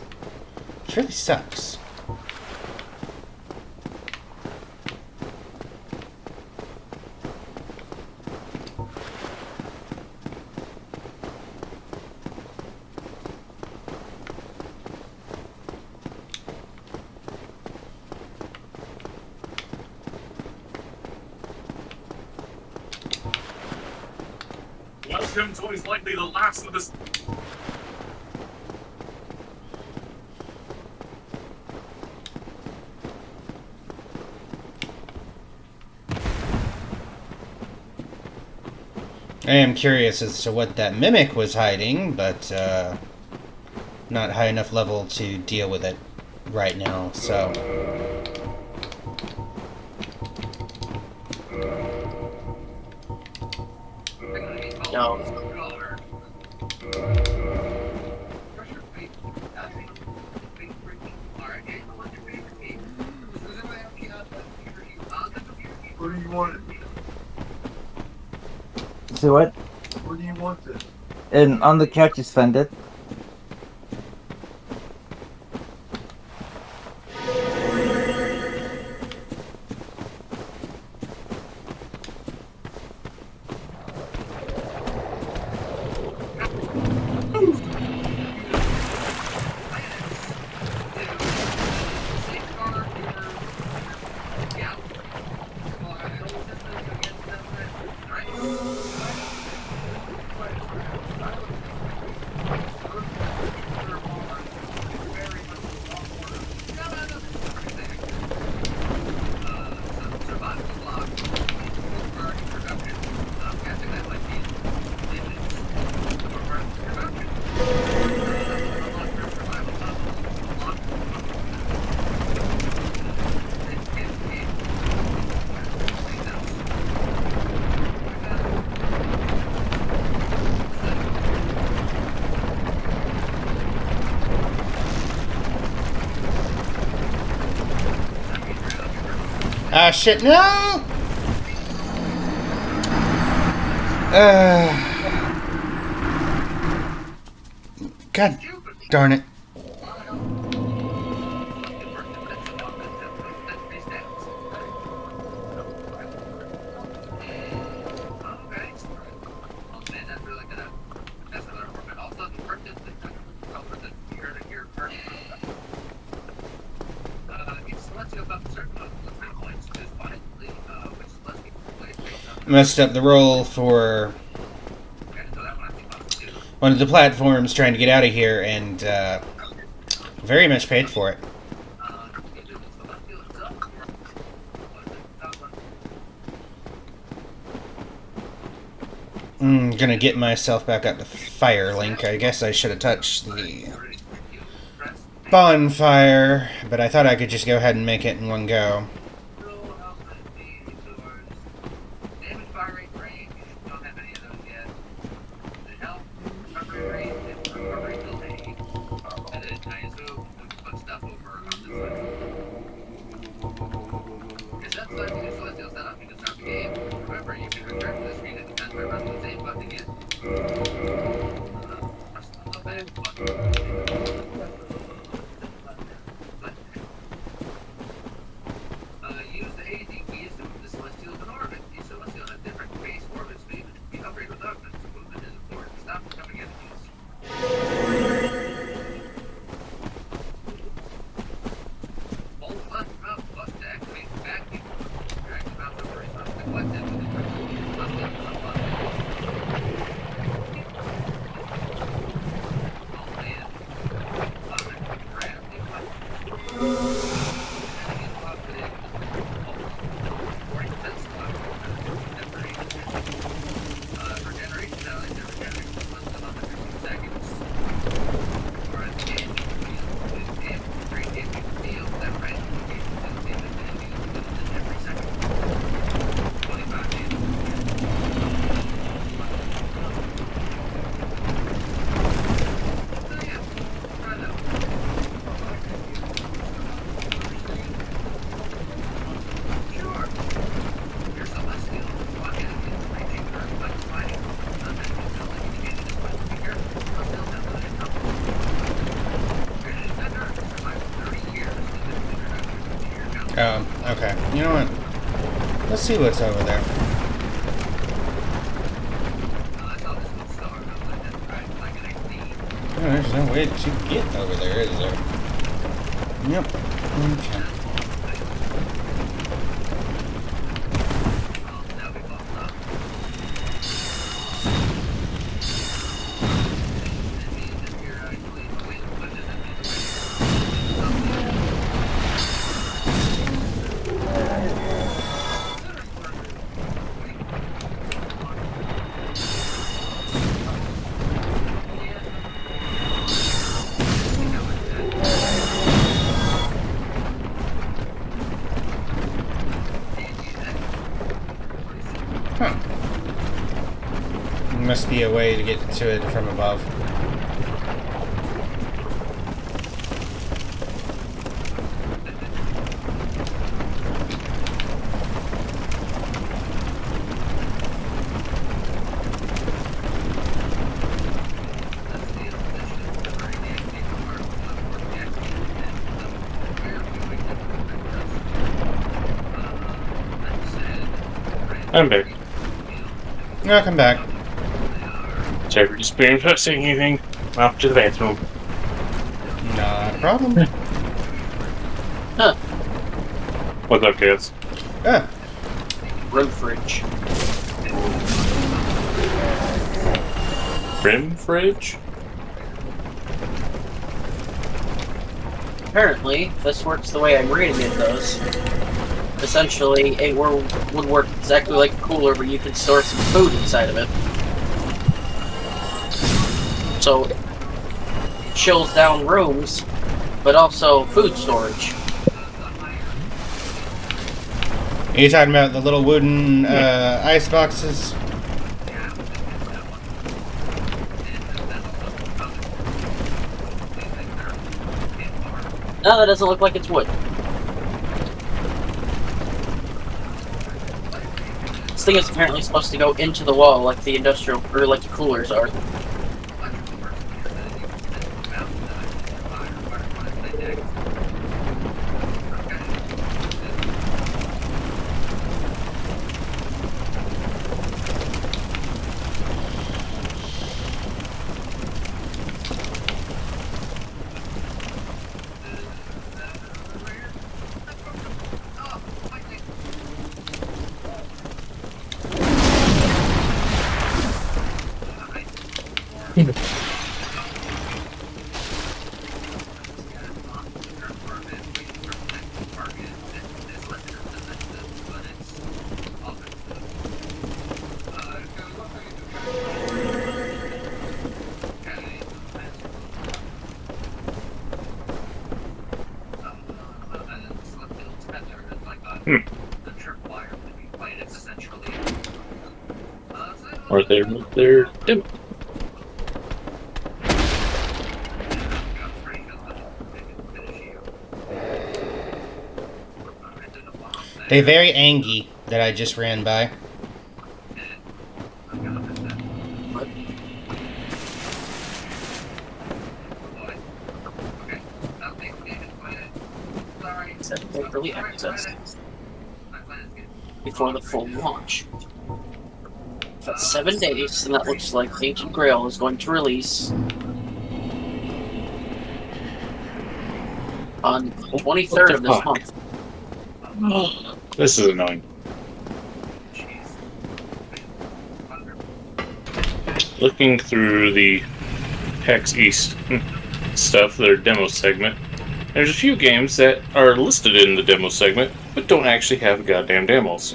Which really sucks. Welcome to what is likely the last of this. I am curious as to what that mimic was hiding, but not high enough level to deal with it right now, so... No. Where do you want it? See what? Where do you want this? And on the couch is funded. Ah, shit, no! God darn it. Messed up the roll for one of the platforms trying to get out of here, and very much paid for it. Gonna get myself back up to Firelink. I guess I should have touched the bonfire, but I thought I could just go ahead and make it in one go. Oh, okay. You know what? Let's see what's over there. Oh, there's no way to get over there, is there? Yep. Okay. Must be a way to get to it from above. I'm back. No, come back. Sorry for disappearing without saying anything. Off to the bathroom. Not a problem. Huh. What's up, kids? Ah, Room fridge. Rim fridge? Apparently, this works the way I'm reading it does. Essentially, it would work exactly like a cooler, but you can store some food inside of it. So, it chills down rooms, but also food storage. are you talking about the little wooden ice boxes? No, that doesn't look like it's wood. This thing is apparently supposed to go into the wall like the industrial or like the coolers are. Or their demo. They're very angry that I just ran by. Early access before the full launch. That's 7 days, and that looks like Ancient Grail is going to release on the 23rd of this month. This is annoying. Looking through the PAX East stuff, their demo segment, there's a few games that are listed in the demo segment, but don't actually have goddamn demos.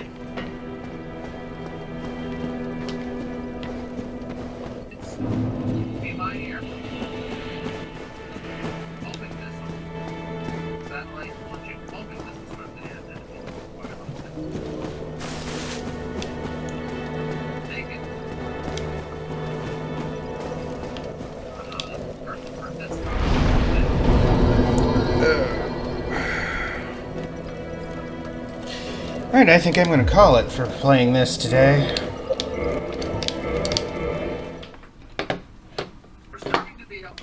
Alright, I think I'm going to call it for playing this today. We're starting to be up.